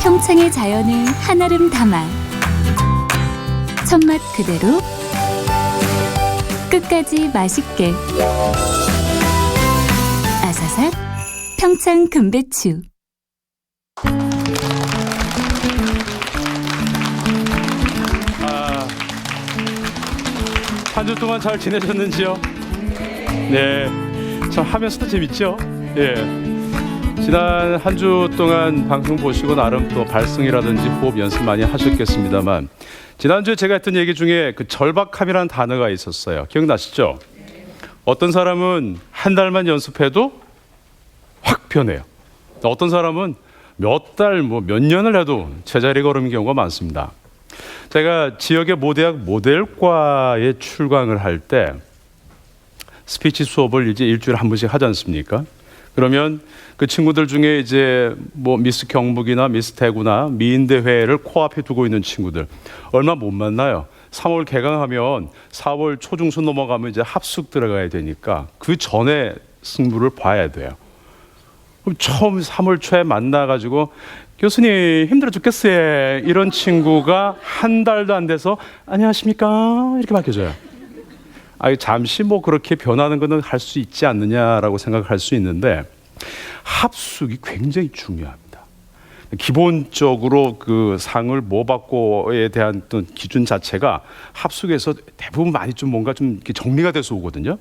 평창의 자연을 한아름 담아 첫맛 그대로 끝까지 맛있게 아사삭 평창 금배추. 한 주 동안 잘 지내셨는지요? 네, 참 하면서도 재밌죠? 예. 지난 한 주 동안 방송 보시고 나름 또 발성이라든지 호흡 연습 많이 하셨겠습니다만, 지난주에 제가 했던 얘기 중에 그 절박함이라는 단어가 있었어요. 기억나시죠? 어떤 사람은 한 달만 연습해도 확 변해요. 어떤 사람은 몇 달, 몇 년을 해도 제자리 걸음인 경우가 많습니다. 제가 지역의 모대학 모델과에 출강을 할 때 스피치 수업을 이제 일주일에 한 번씩 하지 않습니까? 그러면 그 친구들 중에 이제 미스 경북이나 미스 대구나 미인대회를 코앞에 두고 있는 친구들 얼마 못 만나요. 3월 개강하면 4월 초중순 넘어가면 이제 합숙 들어가야 되니까 그 전에 승부를 봐야 돼요. 그럼 처음 3월 초에 만나가지고 교수님 힘들어 죽겠어요 이런 친구가 한 달도 안 돼서 안녕하십니까 이렇게 바뀌어져요. 잠시 그렇게 변하는 거는 할 수 있지 않느냐라고 생각할 수 있는데, 합숙이 굉장히 중요합니다. 기본적으로 그 상을 뭐 받고에 대한 어떤 기준 자체가 합숙에서 대부분 많이 좀 뭔가 좀 이렇게 정리가 돼서 오거든요.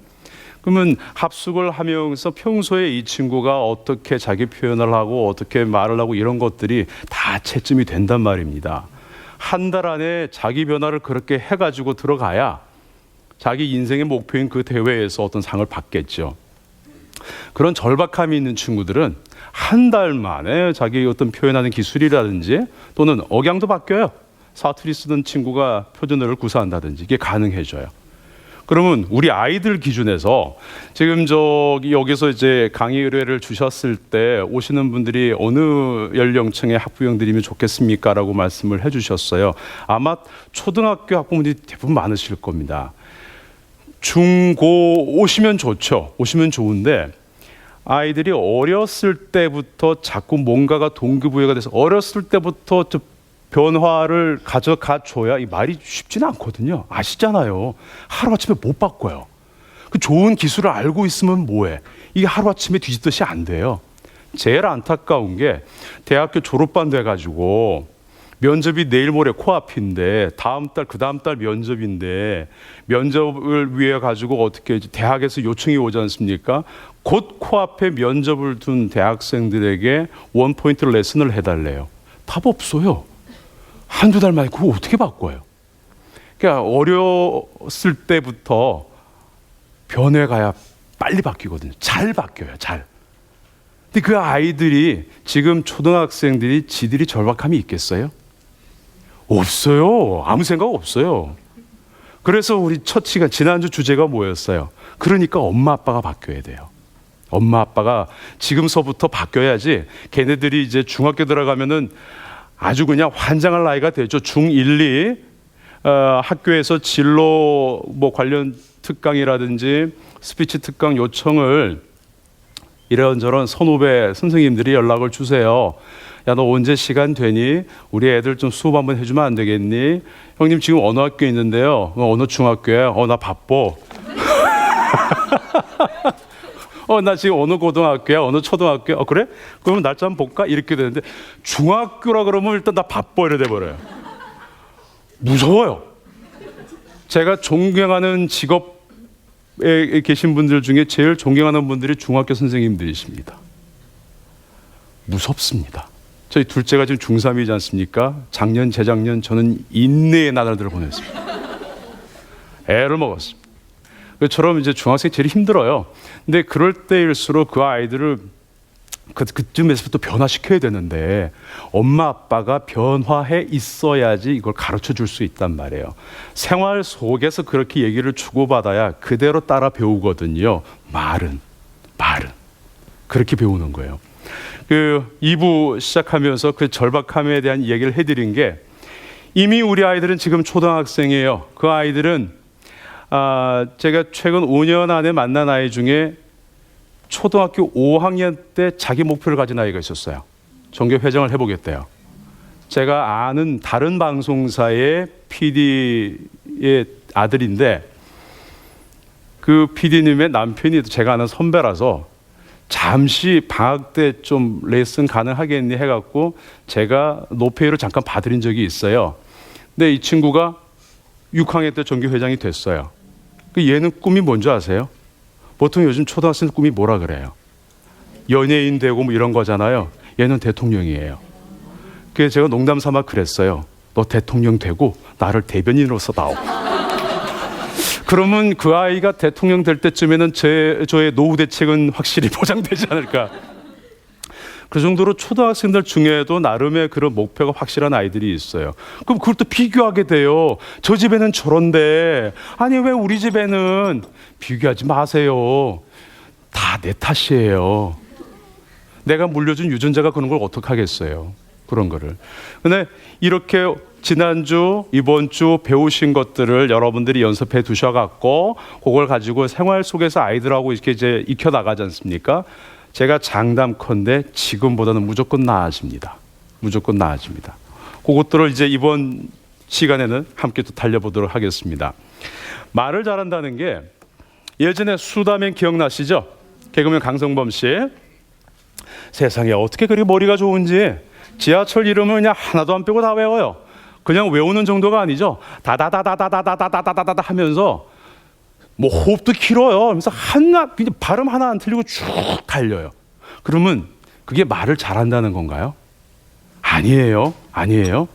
그러면 합숙을 하면서 평소에 이 친구가 어떻게 자기 표현을 하고 어떻게 말을 하고 이런 것들이 다 채점이 된단 말입니다. 한 달 안에 자기 변화를 그렇게 해가지고 들어가야 자기 인생의 목표인 그 대회에서 어떤 상을 받겠죠. 그런 절박함이 있는 친구들은 한 달 만에 자기 어떤 표현하는 기술이라든지 또는 억양도 바뀌어요. 사투리 쓰던 친구가 표준어를 구사한다든지 이게 가능해져요. 그러면 우리 아이들 기준에서 지금 여기서 이제 강의 의뢰를 주셨을 때 오시는 분들이 어느 연령층의 학부형들이면 좋겠습니까? 라고 말씀을 해주셨어요. 아마 초등학교 학부모들이 대부분 많으실 겁니다. 중고 오시면 좋죠. 오시면 좋은데 아이들이 어렸을 때부터 자꾸 뭔가가 동기부여가 돼서 어렸을 때부터 변화를 가져가 줘야 이 말이 쉽지는 않거든요. 아시잖아요. 하루아침에 못 바꿔요. 그 좋은 기술을 알고 있으면 뭐해. 이게 하루아침에 뒤집듯이 안 돼요. 제일 안타까운 게 대학교 졸업반 돼가지고 면접이 내일 모레 코앞인데 다음 달 그 다음 달 면접인데 면접을 위해 가지고 어떻게 대학에서 요청이 오지 않습니까? 곧 코앞에 면접을 둔 대학생들에게 원포인트 레슨을 해달래요. 답 없어요. 한두 달 만에 그거 어떻게 바꿔요? 그러니까 어렸을 때부터 변해가야 빨리 바뀌거든요. 잘 바뀌어요. 잘. 근데 그 아이들이 지금 초등학생들이 지들이 절박함이 있겠어요? 없어요. 아무 생각 없어요. 그래서 우리 첫 시간 지난주 주제가 뭐였어요? 그러니까 엄마 아빠가 바뀌어야 돼요. 엄마 아빠가 지금서부터 바뀌어야지 걔네들이 이제 중학교 들어가면은 아주 그냥 환장할 나이가 되죠. 중1, 2 학교에서 진로 관련 특강이라든지 스피치 특강 요청을 이런저런 선후배 선생님들이 연락을 주세요. 야, 너 언제 시간 되니? 우리 애들 좀 수업 한번 해주면 안 되겠니? 형님 지금 어느 학교에 있는데요? 어느 중학교에? 나 바빠. 나 지금 어느 고등학교야? 어느 초등학교야? 그래? 그러면 날짜 한번 볼까? 이렇게 되는데 중학교라 그러면 일단 나 바빠 이래 돼버려요. 무서워요. 제가 존경하는 직업에 계신 분들 중에 제일 존경하는 분들이 중학교 선생님들이십니다. 무섭습니다. 저희 둘째가 지금 중3이지 않습니까? 작년, 재작년 저는 인내의 나날들을 보냈습니다. 애를 먹었습니다. 그처럼 이제 중학생이 제일 힘들어요. 근데 그럴 때일수록 그 아이들을 그쯤에서부터 변화시켜야 되는데 엄마 아빠가 변화해 있어야지 이걸 가르쳐 줄 수 있단 말이에요. 생활 속에서 그렇게 얘기를 주고받아야 그대로 따라 배우거든요. 말은 그렇게 배우는 거예요. 그 2부 시작하면서 그 절박함에 대한 얘기를 해드린 게 이미 우리 아이들은 지금 초등학생이에요. 그 아이들은 제가 최근 5년 안에 만난 아이 중에 초등학교 5학년 때 자기 목표를 가진 아이가 있었어요. 전교 회장을 해보겠대요. 제가 아는 다른 방송사의 PD의 아들인데 그 PD님의 남편이 제가 아는 선배라서 잠시 방학 때 좀 레슨 가능하겠니 해갖고 제가 노페이를 잠깐 봐드린 적이 있어요. 근데 이 친구가 6학년 때 전교 회장이 됐어요. 얘는 꿈이 뭔지 아세요? 보통 요즘 초등학생 꿈이 뭐라 그래요? 연예인 되고 뭐 이런 거잖아요. 얘는 대통령이에요. 그래서 제가 농담 삼아 그랬어요. 너 대통령 되고 나를 대변인으로서 나오. 그러면 그 아이가 대통령 될 때쯤에는 저의 노후 대책은 확실히 보장되지 않을까. 그 정도로 초등학생들 중에도 나름의 그런 목표가 확실한 아이들이 있어요. 그럼 그걸 또 비교하게 돼요. 저 집에는 저런데 아니 왜 우리 집에는. 비교하지 마세요. 다 내 탓이에요. 내가 물려준 유전자가 그런 걸 어떡하겠어요. 그런 거를. 근데 이렇게 지난주 이번 주 배우신 것들을 여러분들이 연습해 두셔갖고 그걸 가지고 생활 속에서 아이들하고 이렇게 이제 익혀 나가지 않습니까? 제가 장담컨대 지금보다는 무조건 나아집니다. 무조건 나아집니다. 그것들을 이제 이번 시간에는 함께 또 달려보도록 하겠습니다. 말을 잘한다는 게 예전에 수다맨 기억나시죠? 개그맨 강성범 씨. 세상에 어떻게 그렇게 머리가 좋은지 지하철 이름을 그냥 하나도 안 빼고 다 외워요. 그냥 외우는 정도가 아니죠. 다다다다다다다다다다다 하면서 뭐 호흡도 길어요. 그래서 그냥 발음 하나 안 틀리고 쭉 달려요. 그러면 그게 말을 잘한다는 건가요? 아니에요. 아니에요.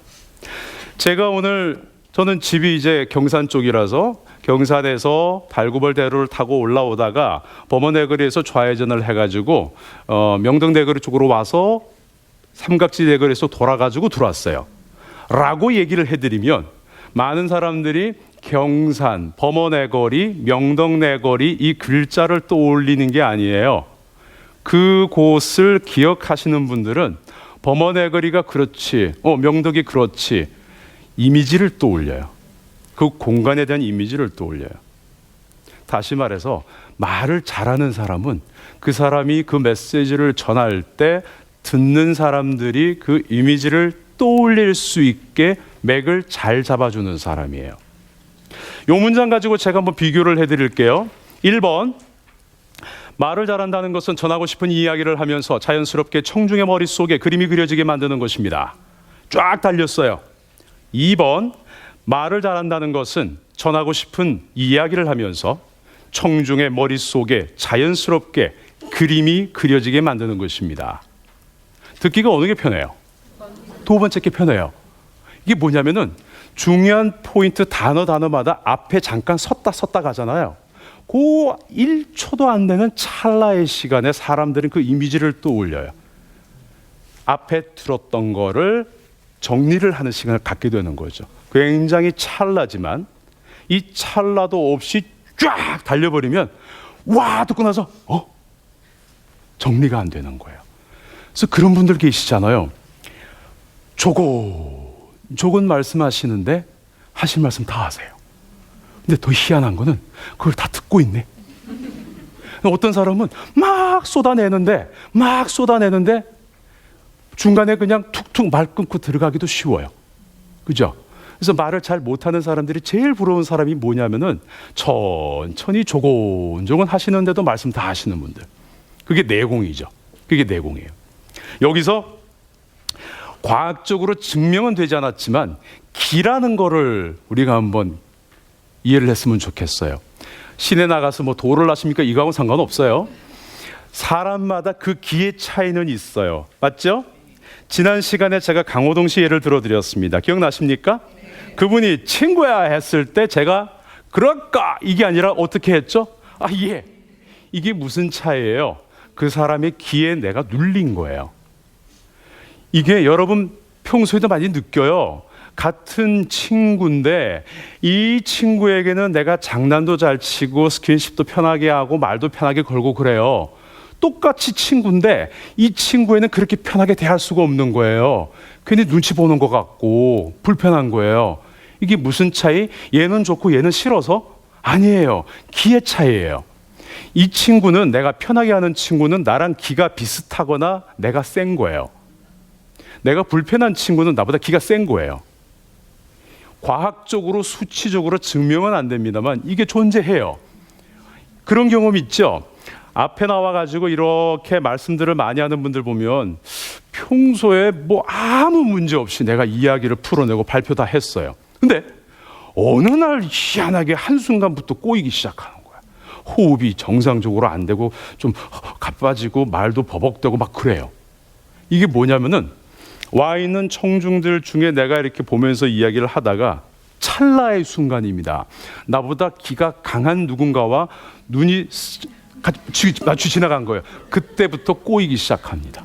제가 오늘 저는 집이 이제 경산 쪽이라서 경산에서 발구벌대로를 타고 올라오다가 범어내거리에서 좌회전을 해가지고 명동내거리 쪽으로 와서 삼각지내거리에서 돌아가지고 들어왔어요. 라고 얘기를 해드리면 많은 사람들이 경산, 범어내거리, 명동내거리 이 글자를 떠올리는 게 아니에요. 그곳을 기억하시는 분들은 범어내거리가 그렇지, 명덕이 그렇지, 이미지를 떠올려요. 그 공간에 대한 이미지를 떠올려요. 다시 말해서 말을 잘하는 사람은 그 사람이 그 메시지를 전할 때 듣는 사람들이 그 이미지를 떠올릴 수 있게 맥을 잘 잡아주는 사람이에요. 이 문장 가지고 제가 한번 비교를 해드릴게요. 1번, 말을 잘한다는 것은 전하고 싶은 이야기를 하면서 자연스럽게 청중의 머릿속에 그림이 그려지게 만드는 것입니다. 쫙 달렸어요. 2번, 말을 잘한다는 것은 전하고 싶은 이야기를 하면서 청중의 머릿속에 자연스럽게 그림이 그려지게 만드는 것입니다. 듣기가 어느 게 편해요? 두 번째 게 편해요. 이게 뭐냐면은 중요한 포인트 단어마다 앞에 잠깐 섰다 가잖아요. 그 1초도 안 되는 찰나의 시간에 사람들은 그 이미지를 떠올려요. 앞에 들었던 거를 정리를 하는 시간을 갖게 되는 거죠. 굉장히 찰나지만 이 찰나도 없이 쫙 달려버리면 와 듣고 나서 정리가 안 되는 거예요. 그래서 그런 분들 계시잖아요. 조곤 말씀하시는데 하실 말씀 다 하세요. 근데 더 희한한 거는 그걸 다 듣고 있네. 어떤 사람은 막 쏟아내는데 중간에 그냥 툭툭 말 끊고 들어가기도 쉬워요. 그죠? 그래서 말을 잘 못하는 사람들이 제일 부러운 사람이 뭐냐면은 천천히 조곤조곤 하시는데도 말씀 다 하시는 분들. 그게 내공이죠. 그게 내공이에요. 여기서 과학적으로 증명은 되지 않았지만 기라는 거를 우리가 한번 이해를 했으면 좋겠어요. 시내 나가서 뭐 도를 나십니까? 이거하고는 상관없어요. 사람마다 그 기의 차이는 있어요. 맞죠? 지난 시간에 제가 강호동 씨 예를 들어드렸습니다. 기억나십니까? 그분이 친구야 했을 때 제가 그럴까? 이게 아니라 어떻게 했죠? 예. 이게 무슨 차이예요? 그 사람의 기에 내가 눌린 거예요. 이게 여러분 평소에도 많이 느껴요. 같은 친구인데 이 친구에게는 내가 장난도 잘 치고 스킨십도 편하게 하고 말도 편하게 걸고 그래요. 똑같이 친구인데 이 친구에는 그렇게 편하게 대할 수가 없는 거예요. 괜히 눈치 보는 것 같고 불편한 거예요. 이게 무슨 차이? 얘는 좋고 얘는 싫어서? 아니에요. 기의 차이예요. 이 친구는, 내가 편하게 하는 친구는 나랑 기가 비슷하거나 내가 센 거예요. 내가 불편한 친구는 나보다 기가 센 거예요. 과학적으로 수치적으로 증명은 안 됩니다만 이게 존재해요. 그런 경험 있죠? 앞에 나와가지고 이렇게 말씀들을 많이 하는 분들 보면 평소에 뭐 아무 문제 없이 내가 이야기를 풀어내고 발표 다 했어요. 근데 어느 날 희한하게 한순간부터 꼬이기 시작하는 거야. 호흡이 정상적으로 안 되고 좀 가빠지고 말도 버벅대고 막 그래요. 이게 뭐냐면은 와 있는 청중들 중에 내가 이렇게 보면서 이야기를 하다가 찰나의 순간입니다. 나보다 기가 강한 누군가와 눈이 마주 지나간 거예요. 그때부터 꼬이기 시작합니다.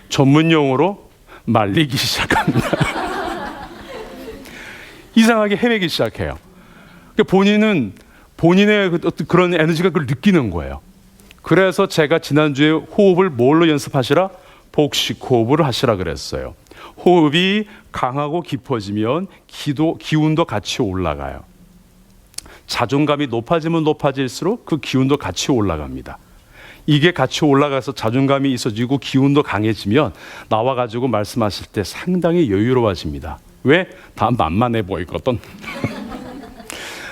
전문 용어로 말리기 시작합니다. 이상하게 헤매기 시작해요. 본인은 본인의 그런 에너지가 그걸 느끼는 거예요. 그래서 제가 지난주에 호흡을 뭘로 연습하시라? 복식 호흡을 하시라 그랬어요. 호흡이 강하고 깊어지면 기운도 같이 올라가요. 자존감이 높아지면 높아질수록 그 기운도 같이 올라갑니다. 이게 같이 올라가서 자존감이 있어지고 기운도 강해지면 나와가지고 말씀하실 때 상당히 여유로워집니다. 왜? 다 만만해 보이거든.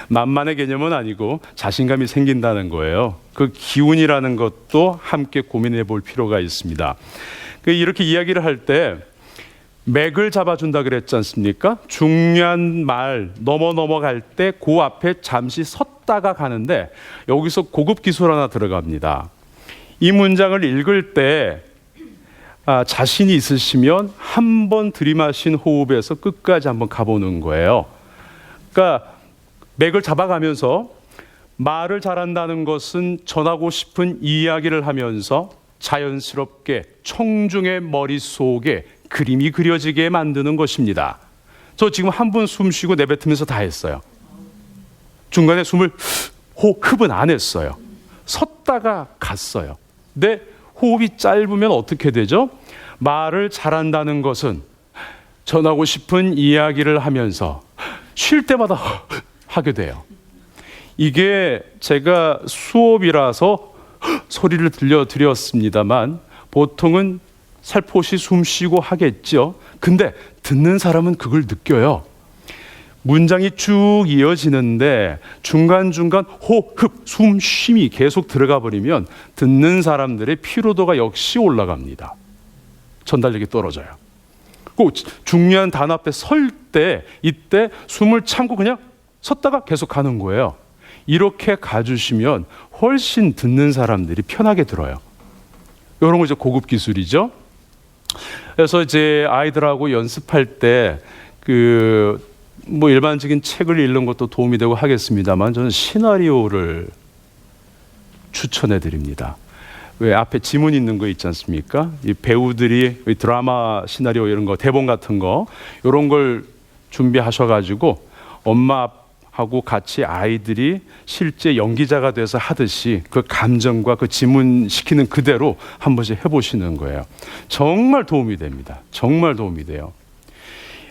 만만의 개념은 아니고 자신감이 생긴다는 거예요. 그 기운이라는 것도 함께 고민해 볼 필요가 있습니다. 이렇게 이야기를 할 때 맥을 잡아준다 그랬지 않습니까? 중요한 말 넘어갈 때 그 앞에 잠시 섰다가 가는데 여기서 고급 기술 하나 들어갑니다. 이 문장을 읽을 때 자신이 있으시면 한 번 들이마신 호흡에서 끝까지 한번 가보는 거예요. 그러니까 맥을 잡아가면서 말을 잘한다는 것은 전하고 싶은 이야기를 하면서 자연스럽게 청중의 머릿속에 그림이 그려지게 만드는 것입니다. 저 지금 한 번 숨 쉬고 내뱉으면서 다 했어요. 중간에 숨을 흡은 안 했어요. 섰다가 갔어요. 근데 호흡이 짧으면 어떻게 되죠? 말을 잘한다는 것은 전하고 싶은 이야기를 하면서 쉴 때마다 하게 돼요. 이게 제가 수업이라서 소리를 들려드렸습니다만 보통은 살포시 숨 쉬고 하겠죠. 근데 듣는 사람은 그걸 느껴요. 문장이 쭉 이어지는데 중간중간 호흡, 숨 쉼이 계속 들어가 버리면 듣는 사람들의 피로도가 역시 올라갑니다. 전달력이 떨어져요. 꼭 중요한 단어 앞에 설 때 이때 숨을 참고 그냥 섰다가 계속 가는 거예요. 이렇게 가주시면 훨씬 듣는 사람들이 편하게 들어요. 이런 거 이제 고급 기술이죠. 그래서 이제 아이들하고 연습할 때 뭐 일반적인 책을 읽는 것도 도움이 되고 하겠습니다만 저는 시나리오를 추천해 드립니다. 왜 앞에 지문 있는 거 있지 않습니까? 이 배우들이 드라마 시나리오 이런 거 대본 같은 거 이런 걸 준비하셔가지고 엄마하고 같이 아이들이 실제 연기자가 돼서 하듯이 그 감정과 그 지문 시키는 그대로 한 번씩 해보시는 거예요. 정말 도움이 됩니다. 정말 도움이 돼요.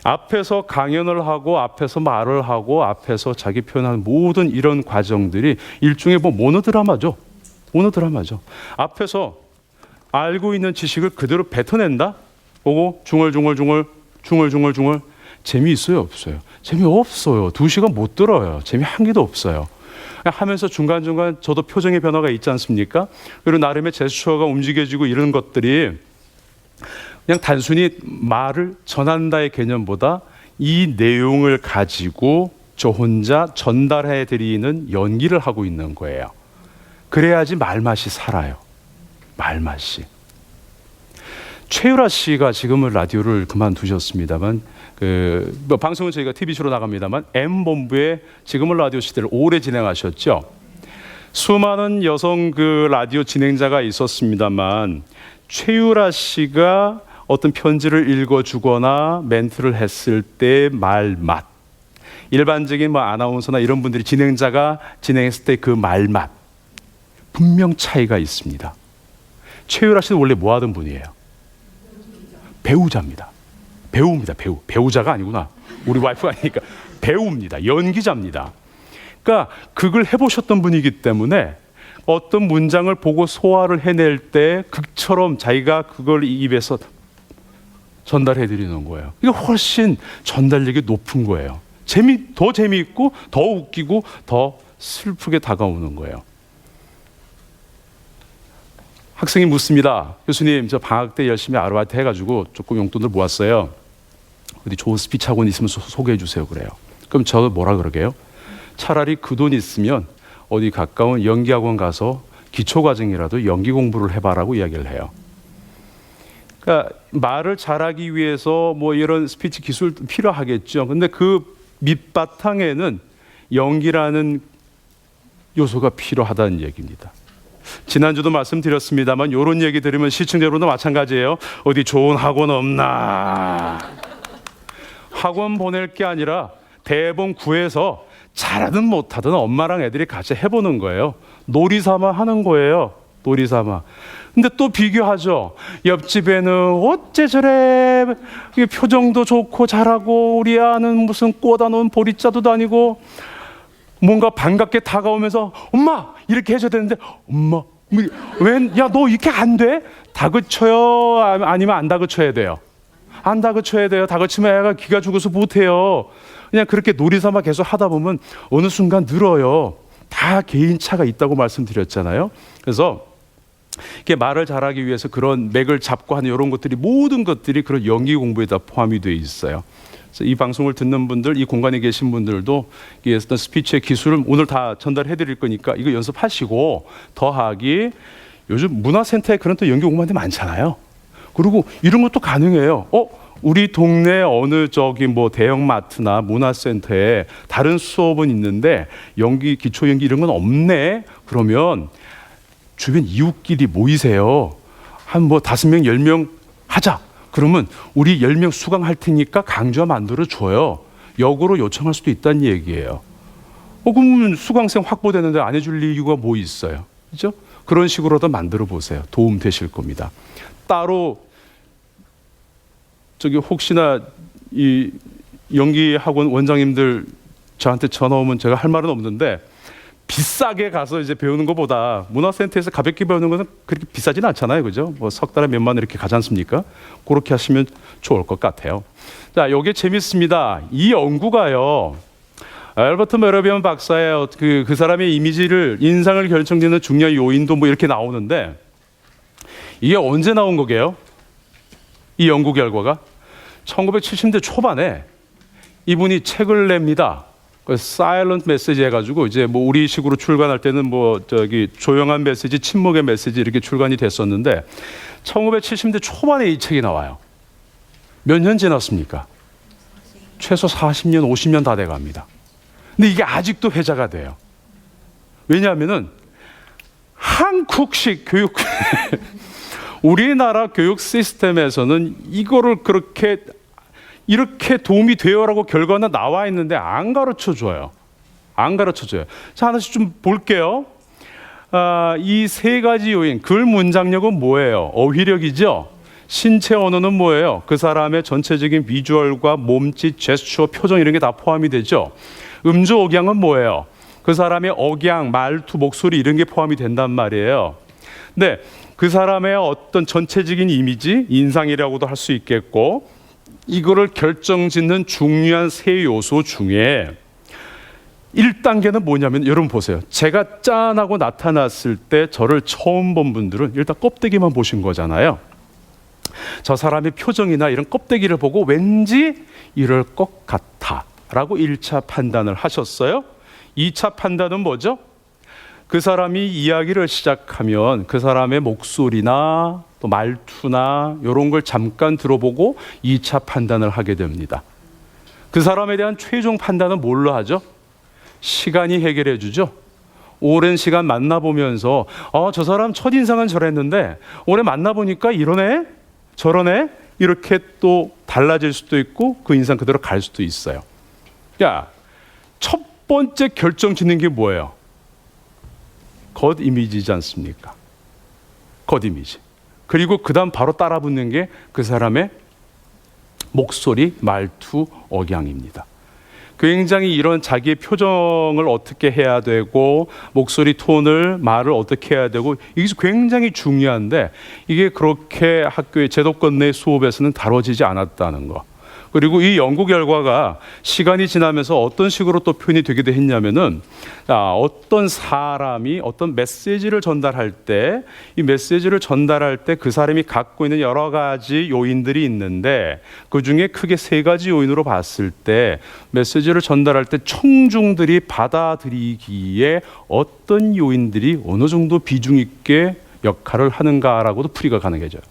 앞에서 강연을 하고 앞에서 말을 하고 앞에서 자기 표현하는 모든 이런 과정들이 일종의 모노드라마죠. 모노드라마죠. 앞에서 알고 있는 지식을 그대로 뱉어낸다? 보고 중얼중얼 재미있어요? 없어요? 재미없어요. 2시간 못 들어요. 재미 한 개도 없어요. 하면서 중간중간 저도 표정의 변화가 있지 않습니까? 그리고 나름의 제스처가 움직여지고 이런 것들이 그냥 단순히 말을 전한다의 개념보다 이 내용을 가지고 저 혼자 전달해 드리는 연기를 하고 있는 거예요. 그래야지 말맛이 살아요. 말맛이. 최유라 씨가 지금은 라디오를 그만두셨습니다만 방송은 저희가 TV쇼로 나갑니다만 M본부에 지금은 라디오 시대를 오래 진행하셨죠. 수많은 여성 라디오 진행자가 있었습니다만 최유라 씨가 어떤 편지를 읽어주거나 멘트를 했을 때 말맛, 일반적인 아나운서나 이런 분들이 진행자가 진행했을 때 그 말맛 분명 차이가 있습니다. 최유라 씨는 원래 뭐 하던 분이에요? 배우자입니다. 배우입니다. 배우자가 아니구나. 우리 와이프가 아니니까 배우입니다. 연기자입니다. 그러니까 그걸 해보셨던 분이기 때문에 어떤 문장을 보고 소화를 해낼 때 극처럼 자기가 그걸 입에서 전달해 드리는 거예요. 이게 훨씬 전달력이 높은 거예요. 더 재미있고 더 웃기고 더 슬프게 다가오는 거예요. 학생이 묻습니다. 교수님, 저 방학 때 열심히 아르바이트 해가지고 조금 용돈을 모았어요. 어디 좋은 스피치 학원 있으면 소개해 주세요. 그래요. 그럼 저 뭐라 그러게요? 차라리 그 돈 있으면 어디 가까운 연기학원 가서 기초과정이라도 연기 공부를 해봐라고 이야기를 해요. 그러니까 말을 잘하기 위해서 이런 스피치 기술 필요하겠죠. 근데 그 밑바탕에는 연기라는 요소가 필요하다는 얘기입니다. 지난주도 말씀드렸습니다만 이런 얘기 들으면 시청자 여러분도 마찬가지예요. 어디 좋은 학원 없나? 학원 보낼 게 아니라 대본 구해서 잘하든 못하든 엄마랑 애들이 같이 해보는 거예요. 놀이삼아 하는 거예요. 놀이삼아. 근데 또 비교하죠. 옆집에는 어째 저래 표정도 좋고 잘하고 우리 아는 무슨 꽂아 놓은 보리자도 다니고 뭔가 반갑게 다가오면서 엄마 이렇게 해줘야 되는데 엄마 야 너 이렇게 안 돼? 다그쳐요? 아니면 안 다그쳐야 돼요? 안 다그쳐야 돼요. 다그치면 애가 기가 죽어서 못해요. 그냥 그렇게 놀이삼아 계속 하다 보면 어느 순간 늘어요. 다 개인차가 있다고 말씀드렸잖아요. 그래서 이렇게 말을 잘하기 위해서 그런 맥을 잡고 하는 이런 것들이 모든 것들이 그런 연기 공부에 다 포함이 되어 있어요. 그래서 이 방송을 듣는 분들, 이 공간에 계신 분들도 이 어떤 스피치의 기술을 오늘 다 전달해 드릴 거니까 이거 연습하시고 더하기 요즘 문화센터에 그런 또 연기 공부하는 데 많잖아요. 그리고 이런 것도 가능해요. 우리 동네 어느 대형 마트나 문화센터에 다른 수업은 있는데 연기, 기초 연기 이런 건 없네. 그러면 주변 이웃끼리 모이세요. 한 5명, 10명 하자. 그러면 우리 10명 수강할 테니까 강좌 만들어 줘요. 역으로 요청할 수도 있다는 얘기예요. 그러면 수강생 확보되는데 안 해줄 이유가 뭐 있어요? 그죠? 그런 식으로도 만들어 보세요. 도움 되실 겁니다. 따로 혹시나 이 연기학원 원장님들 저한테 전화 오면 제가 할 말은 없는데 비싸게 가서 이제 배우는 것보다 문화센터에서 가볍게 배우는 것은 그렇게 비싸진 않잖아요. 그죠? 석 달에 몇만 원 이렇게 가지 않습니까? 그렇게 하시면 좋을 것 같아요. 자, 요게 재밌습니다. 이 연구가요. 알버트 메러비언 박사의 그 사람의 이미지를, 인상을 결정짓는 중요한 요인도 이렇게 나오는데 이게 언제 나온 거게요? 이 연구 결과가 1970년대 초반에 이분이 책을 냅니다. 사일런트 메시지 해가지고 이제 우리식으로 출간할 때는 조용한 메시지, 침묵의 메시지 이렇게 출간이 됐었는데 1970년대 초반에 이 책이 나와요. 몇 년 지났습니까? 최소 40년, 50년 다 돼갑니다. 근데 이게 아직도 회자가 돼요. 왜냐하면은 한국식 교육 우리나라 교육 시스템에서는 이거를 이렇게 도움이 되어라고 결과는 나와 있는데 안 가르쳐 줘요. 안 가르쳐 줘요. 자, 하나씩 좀 볼게요. 이 세 가지 요인, 글 문장력은 뭐예요? 어휘력이죠. 신체 언어는 뭐예요? 그 사람의 전체적인 비주얼과 몸짓, 제스처, 표정 이런 게 다 포함이 되죠. 음주 억양은 뭐예요? 그 사람의 억양, 말투, 목소리 이런 게 포함이 된단 말이에요. 근데 그 사람의 어떤 전체적인 이미지, 인상이라고도 할 수 있겠고 이거를 결정짓는 중요한 세 요소 중에 1단계는 뭐냐면 여러분 보세요. 제가 짠하고 나타났을 때 저를 처음 본 분들은 일단 껍데기만 보신 거잖아요. 저 사람의 표정이나 이런 껍데기를 보고 왠지 이럴 것 같아 라고 1차 판단을 하셨어요. 2차 판단은 뭐죠? 그 사람이 이야기를 시작하면 그 사람의 목소리나 또 말투나 이런 걸 잠깐 들어보고 2차 판단을 하게 됩니다. 그 사람에 대한 최종 판단은 뭘로 하죠? 시간이 해결해 주죠. 오랜 시간 만나보면서 저 사람 첫인상은 저랬는데 오래 만나보니까 이러네 저러네 이렇게 또 달라질 수도 있고 그 인상 그대로 갈 수도 있어요. 첫 번째 결정 짓는 게 뭐예요? 겉 이미지지 않습니까? 겉 이미지. 그리고 그 다음 바로 따라 붙는 게 그 사람의 목소리, 말투, 억양입니다. 굉장히 이런 자기의 표정을 어떻게 해야 되고 목소리 톤을 말을 어떻게 해야 되고 이게 굉장히 중요한데 이게 그렇게 학교의 제도권 내 수업에서는 다뤄지지 않았다는 거. 그리고 이 연구 결과가 시간이 지나면서 어떤 식으로 또 표현이 되기도 했냐면은 어떤 사람이 어떤 메시지를 전달할 때 이 메시지를 전달할 때 그 사람이 갖고 있는 여러 가지 요인들이 있는데 그중에 크게 세 가지 요인으로 봤을 때 메시지를 전달할 때 청중들이 받아들이기에 어떤 요인들이 어느 정도 비중 있게 역할을 하는가라고도 풀이가 가능해져요.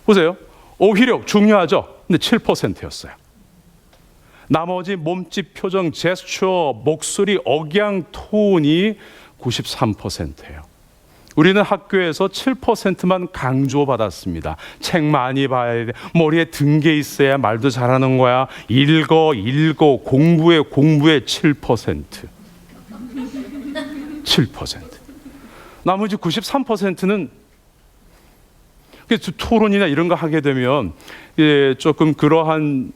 보세요. 어휘력 중요하죠. 근데 7%였어요. 나머지 몸짓, 표정, 제스처, 목소리, 억양, 톤이 93%예요. 우리는 학교에서 7%만 강조받았습니다. 책 많이 봐야 돼. 머리에 든 게 있어야 말도 잘하는 거야. 읽어, 공부해 7%. 7%. 나머지 93%는 토론이나 이런 거 하게 되면 조금 그러한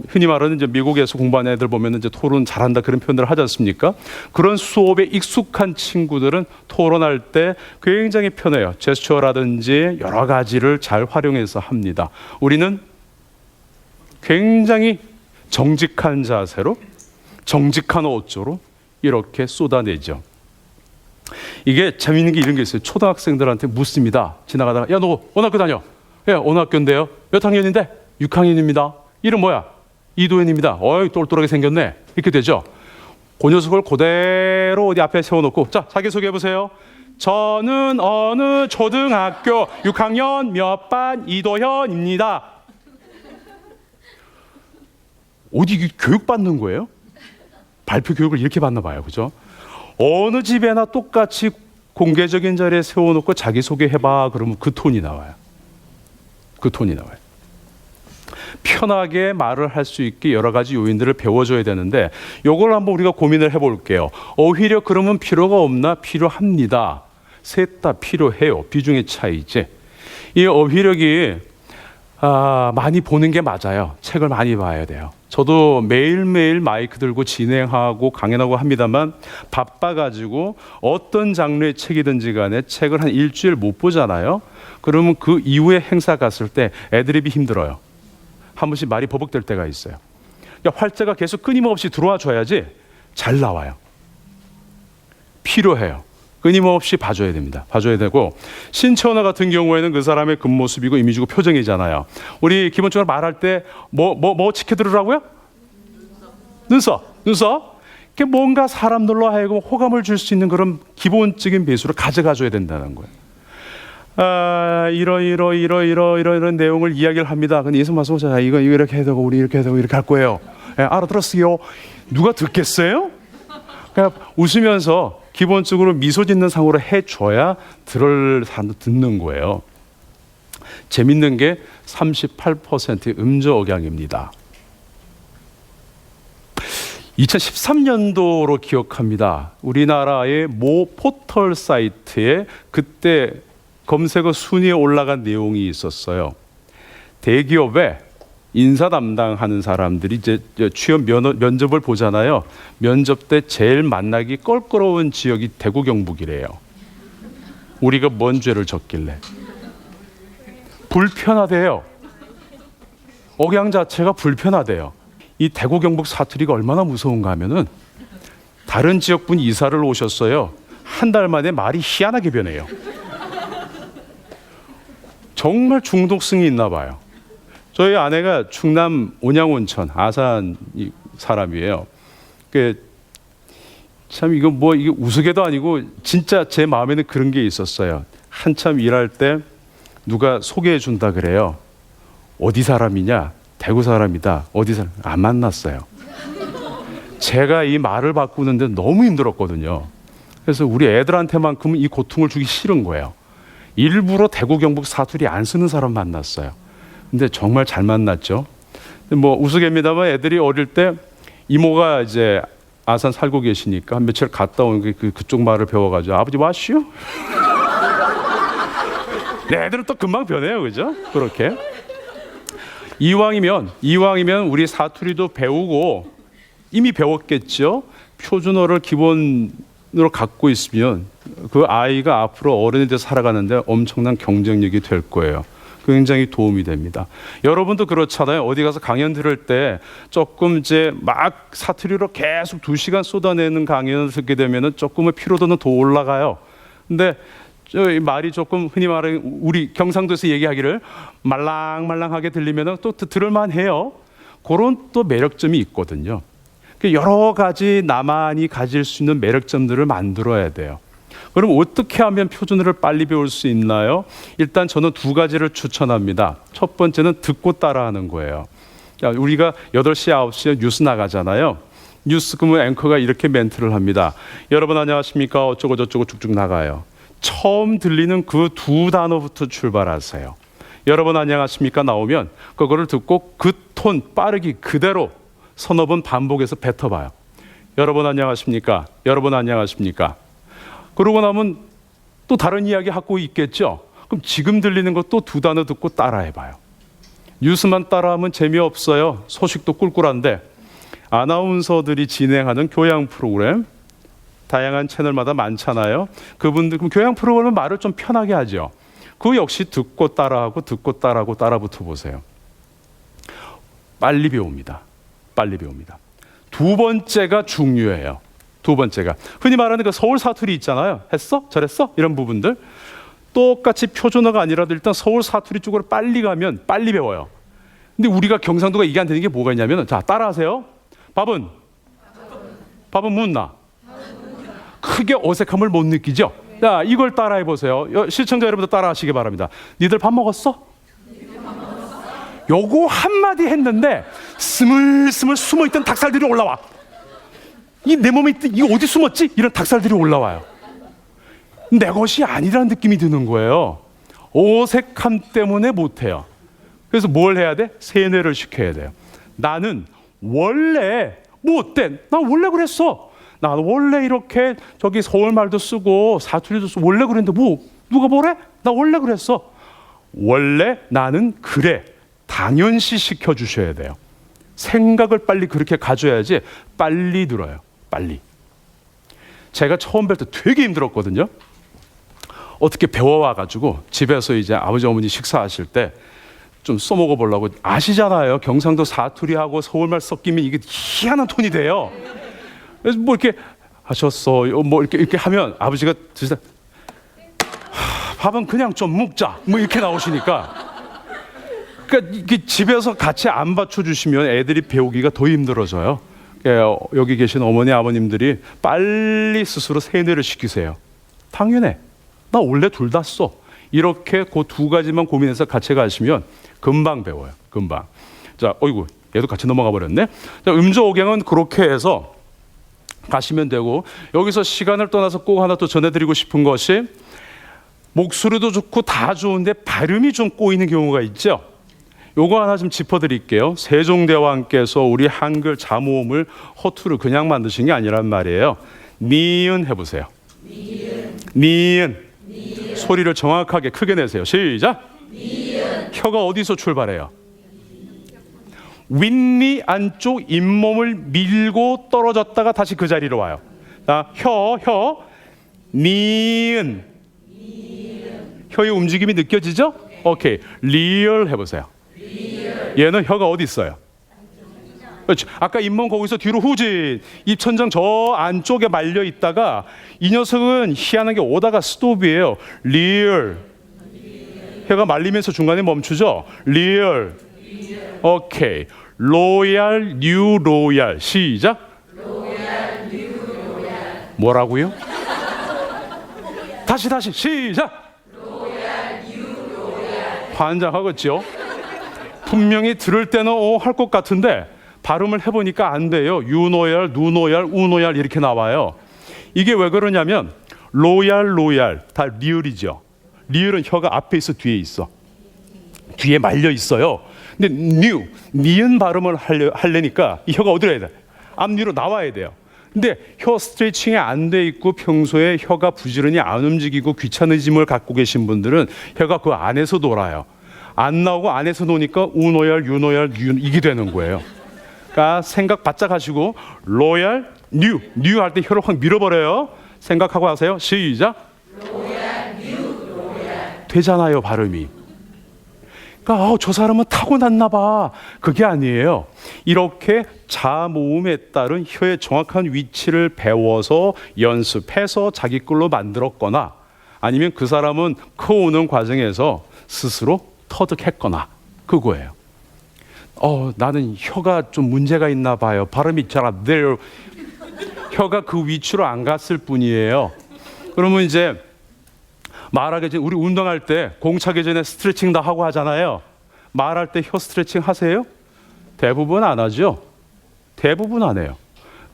흔히 말하는 이제 미국에서 공부하는 애들 보면 이제 토론 잘한다 그런 표현들을 하지 않습니까? 그런 수업에 익숙한 친구들은 토론할 때 굉장히 편해요. 제스처라든지 여러 가지를 잘 활용해서 합니다. 우리는 굉장히 정직한 자세로 정직한 어조로 이렇게 쏟아내죠. 이게 재미있는 게 이런 게 있어요. 초등학생들한테 묻습니다. 지나가다가 야, 너 어느 학교 다녀? 야, 어느 학교인데요? 몇 학년인데? 6학년입니다. 이름 뭐야? 이도현입니다. 어이, 똘똘하게 생겼네. 이렇게 되죠. 그 녀석을 그대로 어디 앞에 세워놓고 자, 자기소개해보세요. 저는 어느 초등학교 6학년 몇 반 이도현입니다. 어디 교육받는 거예요? 발표 교육을 이렇게 받나 봐요. 그죠? 어느 집에나 똑같이 공개적인 자리에 세워놓고 자기소개해봐 그러면 그 톤이 나와요. 그 톤이 나와요. 편하게 말을 할 수 있게 여러 가지 요인들을 배워줘야 되는데 이걸 한번 우리가 고민을 해볼게요. 어휘력 그러면 필요가 없나? 필요합니다. 셋 다 필요해요. 비중의 차이지. 이 어휘력이 많이 보는 게 맞아요. 책을 많이 봐야 돼요. 저도 매일매일 마이크 들고 진행하고 강연하고 합니다만 바빠가지고 어떤 장르의 책이든지 간에 책을 한 일주일 못 보잖아요. 그러면 그 이후에 행사 갔을 때 애드립이 힘들어요. 한 번씩 말이 버벅될 때가 있어요. 그러니까 활자가 계속 끊임없이 들어와 줘야지 잘 나와요. 필요해요. 끊임없이 봐줘야 됩니다. 봐줘야 되고 신채원아 같은 경우에는 그 사람의 겉모습이고 이미지고 표정이잖아요. 우리 기본적으로 말할 때 뭐 지켜들으라고요? 눈썹. 이게 뭔가 사람들로 하여금 호감을 줄 수 있는 그런 기본적인 배수를 가져가줘야 된다는 거예요. 이런 내용을 이야기를 합니다. 근데 예수 말씀 자 이거 이렇게 해야 되고 우리 이렇게 해야 되고 이렇게 할 거예요. 알아들었어요? 누가 듣겠어요? 그냥 웃으면서 기본적으로 미소 짓는 상으로 해줘야 들을 사람도 듣는 거예요. 재밌는 게 38%의 음저 억양입니다. 2013년도로 기억합니다. 우리나라의 모 포털 사이트에 그때 검색어 순위에 올라간 내용이 있었어요. 대기업에 인사 담당하는 사람들이 이제 취업 면접을 보잖아요. 면접 때 제일 만나기 껄끄러운 지역이 대구 경북이래요. 우리가 뭔 죄를 졌길래? 불편하대요. 억양 자체가 불편하대요. 이 대구 경북 사투리가 얼마나 무서운가 하면은 다른 지역분 이사를 오셨어요. 한 달 만에 말이 희한하게 변해요. 정말 중독성이 있나 봐요. 저희 아내가 충남 온양온천 아산 사람이에요. 참 이게 우스개도 아니고 진짜 제 마음에는 그런 게 있었어요. 한참 일할 때 누가 소개해 준다 그래요. 어디 사람이냐? 대구 사람이다. 어디 사람? 안 만났어요. 제가 이 말을 바꾸는데 너무 힘들었거든요. 그래서 우리 애들한테만큼은 이 고통을 주기 싫은 거예요. 일부러 대구 경북 사투리 안 쓰는 사람 만났어요. 근데 정말 잘 만났죠. 뭐 우스갯입니다만 애들이 어릴 때 이모가 이제 아산 살고 계시니까 한 며칠 갔다 온 게 그쪽 말을 배워가지고 아버지 와시오? 네, 애들은 또 금방 변해요, 그죠? 그렇게 이왕이면 우리 사투리도 배우고 이미 배웠겠죠. 표준어를 기본으로 갖고 있으면 그 아이가 앞으로 어른이 돼서 살아가는데 엄청난 경쟁력이 될 거예요. 굉장히 도움이 됩니다. 여러분도 그렇잖아요. 어디 가서 강연 들을 때 조금 이제 막 사투리로 계속 2시간 쏟아내는 강연을 듣게 되면은 조금의 피로도는 더 올라가요. 근데 말이 조금 흔히 말하는 우리 경상도에서 얘기하기를 말랑말랑하게 들리면은 또 들을만 해요. 그런 또 매력점이 있거든요. 여러 가지 나만이 가질 수 있는 매력점들을 만들어야 돼요. 그럼 어떻게 하면 표준어를 빨리 배울 수 있나요? 일단 저는 2가지를 추천합니다. 첫 번째는 듣고 따라하는 거예요. 우리가 8시, 9시에 뉴스 나가잖아요. 뉴스 그러면 앵커가 이렇게 멘트를 합니다. 여러분 안녕하십니까? 어쩌고 저쩌고 쭉쭉 나가요. 처음 들리는 그 2 단어부터 출발하세요. 여러분 안녕하십니까? 나오면 그거를 듣고 그 톤 빠르게 그대로 서너 번 반복해서 뱉어봐요. 여러분 안녕하십니까? 여러분 안녕하십니까? 그러고 나면 또 다른 이야기 하고 있겠죠? 그럼 지금 들리는 것도 2 단어 듣고 따라해봐요. 뉴스만 따라하면 재미없어요. 소식도 꿀꿀한데 아나운서들이 진행하는 교양 프로그램 다양한 채널마다 많잖아요. 그분들 그럼 교양 프로그램은 말을 좀 편하게 하죠. 그 역시 듣고 따라하고 듣고 따라하고 따라붙어 보세요. 빨리 배웁니다. 빨리 배웁니다. 2번째가 중요해요. 2번째가 흔히 말하는 그 서울 사투리 있잖아요. 했어? 잘했어? 이런 부분들 똑같이 표준어가 아니라도 일단 서울 사투리 쪽으로 빨리 가면 빨리 배워요. 근데 우리가 경상도가 이게 안 되는 게 뭐가 있냐면 자 따라하세요. 밥은 묻나? 크게 어색함을 못 느끼죠? 자 이걸 따라해 보세요. 시청자 여러분들 따라하시기 바랍니다. 니들 밥 먹었어? 요거 한마디 했는데 스물스물 숨어있던 닭살들이 올라와. 이 내 몸에 있던 이거 어디 숨었지? 이런 닭살들이 올라와요. 내 것이 아니라는 느낌이 드는 거예요. 어색함 때문에 못해요. 그래서 뭘 해야 돼? 세뇌를 시켜야 돼요. 나는 원래 뭐 어때? 나 원래 그랬어. 나 원래 이렇게 저기 서울말도 쓰고 사투리도 쓰고 원래 그랬는데 뭐 누가 뭐래? 나 원래 그랬어. 원래 나는 그래. 당연시 시켜주셔야 돼요. 생각을 빨리 그렇게 가져야지 빨리 들어요. 빨리. 제가 처음 뵐 때 되게 힘들었거든요. 어떻게 배워와가지고 집에서 이제 아버지 어머니 식사하실 때 좀 써먹어 보려고 아시잖아요. 경상도 사투리하고 서울말 섞이면 이게 희한한 톤이 돼요. 그래서 뭐 이렇게 하셨어요. 뭐 이렇게 하면 아버지가 드시다 밥은 그냥 좀 먹자. 뭐 이렇게 나오시니까. 그러니까 이게 집에서 같이 안 받쳐주시면 애들이 배우기가 더 힘들어져요. 여기 계신 어머니 아버님들이 빨리 스스로 세뇌를 시키세요. 당연해. 나 원래 둘 다 써. 이렇게 그 2가지만 고민해서 같이 가시면 금방 배워요. 금방. 자, 어이구, 얘도 같이 넘어가 버렸네. 자, 음조오갱은 그렇게 해서 가시면 되고 여기서 시간을 떠나서 꼭 하나 또 전해드리고 싶은 것이 목소리도 좋고 다 좋은데 발음이 좀 꼬이는 경우가 있죠. 요거 하나 좀 짚어드릴게요. 세종대왕께서 우리 한글 자모음을 허투루 그냥 만드신 게 아니란 말이에요. 니은 해보세요. 니은. 소리를 정확하게 크게 내세요. 시작. 니은. 혀가 어디서 출발해요? 윗니 안쪽 잇몸을 밀고 떨어졌다가 다시 그 자리로 와요. 자, 니은. 혀의 움직임이 느껴지죠? 오케이. 리얼 해보세요. 얘는 혀가 어디 있어요? 그렇죠. 아까 잇몸 거기서 뒤로 후진, 입천장 저 안쪽에 말려 있다가 이 녀석은 희한하게 오다가 스톱이에요. 리얼. 혀가 말리면서 중간에 멈추죠. 리얼. 오케이. 로얄, 뉴 로얄. 시작. 로얄, 뉴 로얄. 뭐라고요? 다시 시작. 로얄, 뉴 로얄. 환장하겠죠? 분명히 들을 때는 할 것 같은데 발음을 해보니까 안 돼요. 유노얄, 누노얄, 우노얄 이렇게 나와요. 이게 왜 그러냐면 로얄 다 리을이죠. 리을은 혀가 앞에 있어 뒤에 있어. 뒤에 말려 있어요. 근데 니은 발음을 하려니까 이 혀가 어디로 해야 돼? 앞니로 나와야 돼요. 근데 혀 스트레칭이 안 돼 있고 평소에 혀가 부지런히 안 움직이고 귀차니즘을 갖고 계신 분들은 혀가 그 안에서 놀아요. 안 나오고 안에서 노니까 우노얄, 유노얄, 이게 되는 거예요. 그러니까 생각 바짝 하시고 로얄, 뉴 할 때 혀를 확 밀어버려요. 생각하고 하세요. 시작. 로얄, 로얄. 되잖아요, 발음이. 그러니까 저 사람은 타고났나 봐. 그게 아니에요. 이렇게 자모음에 따른 혀의 정확한 위치를 배워서 연습해서 자기 걸로 만들었거나 아니면 그 사람은 커오는 과정에서 스스로 터득했거나 그거예요. 나는 혀가 좀 문제가 있나 봐요. 발음이 잘 안 돼요. 혀가 그 위치로 안 갔을 뿐이에요. 그러면 이제 말하기 전에 우리 운동할 때 공 차기 전에 스트레칭 다 하고 하잖아요. 말할 때 혀 스트레칭 하세요? 대부분 안 하죠. 대부분 안 해요.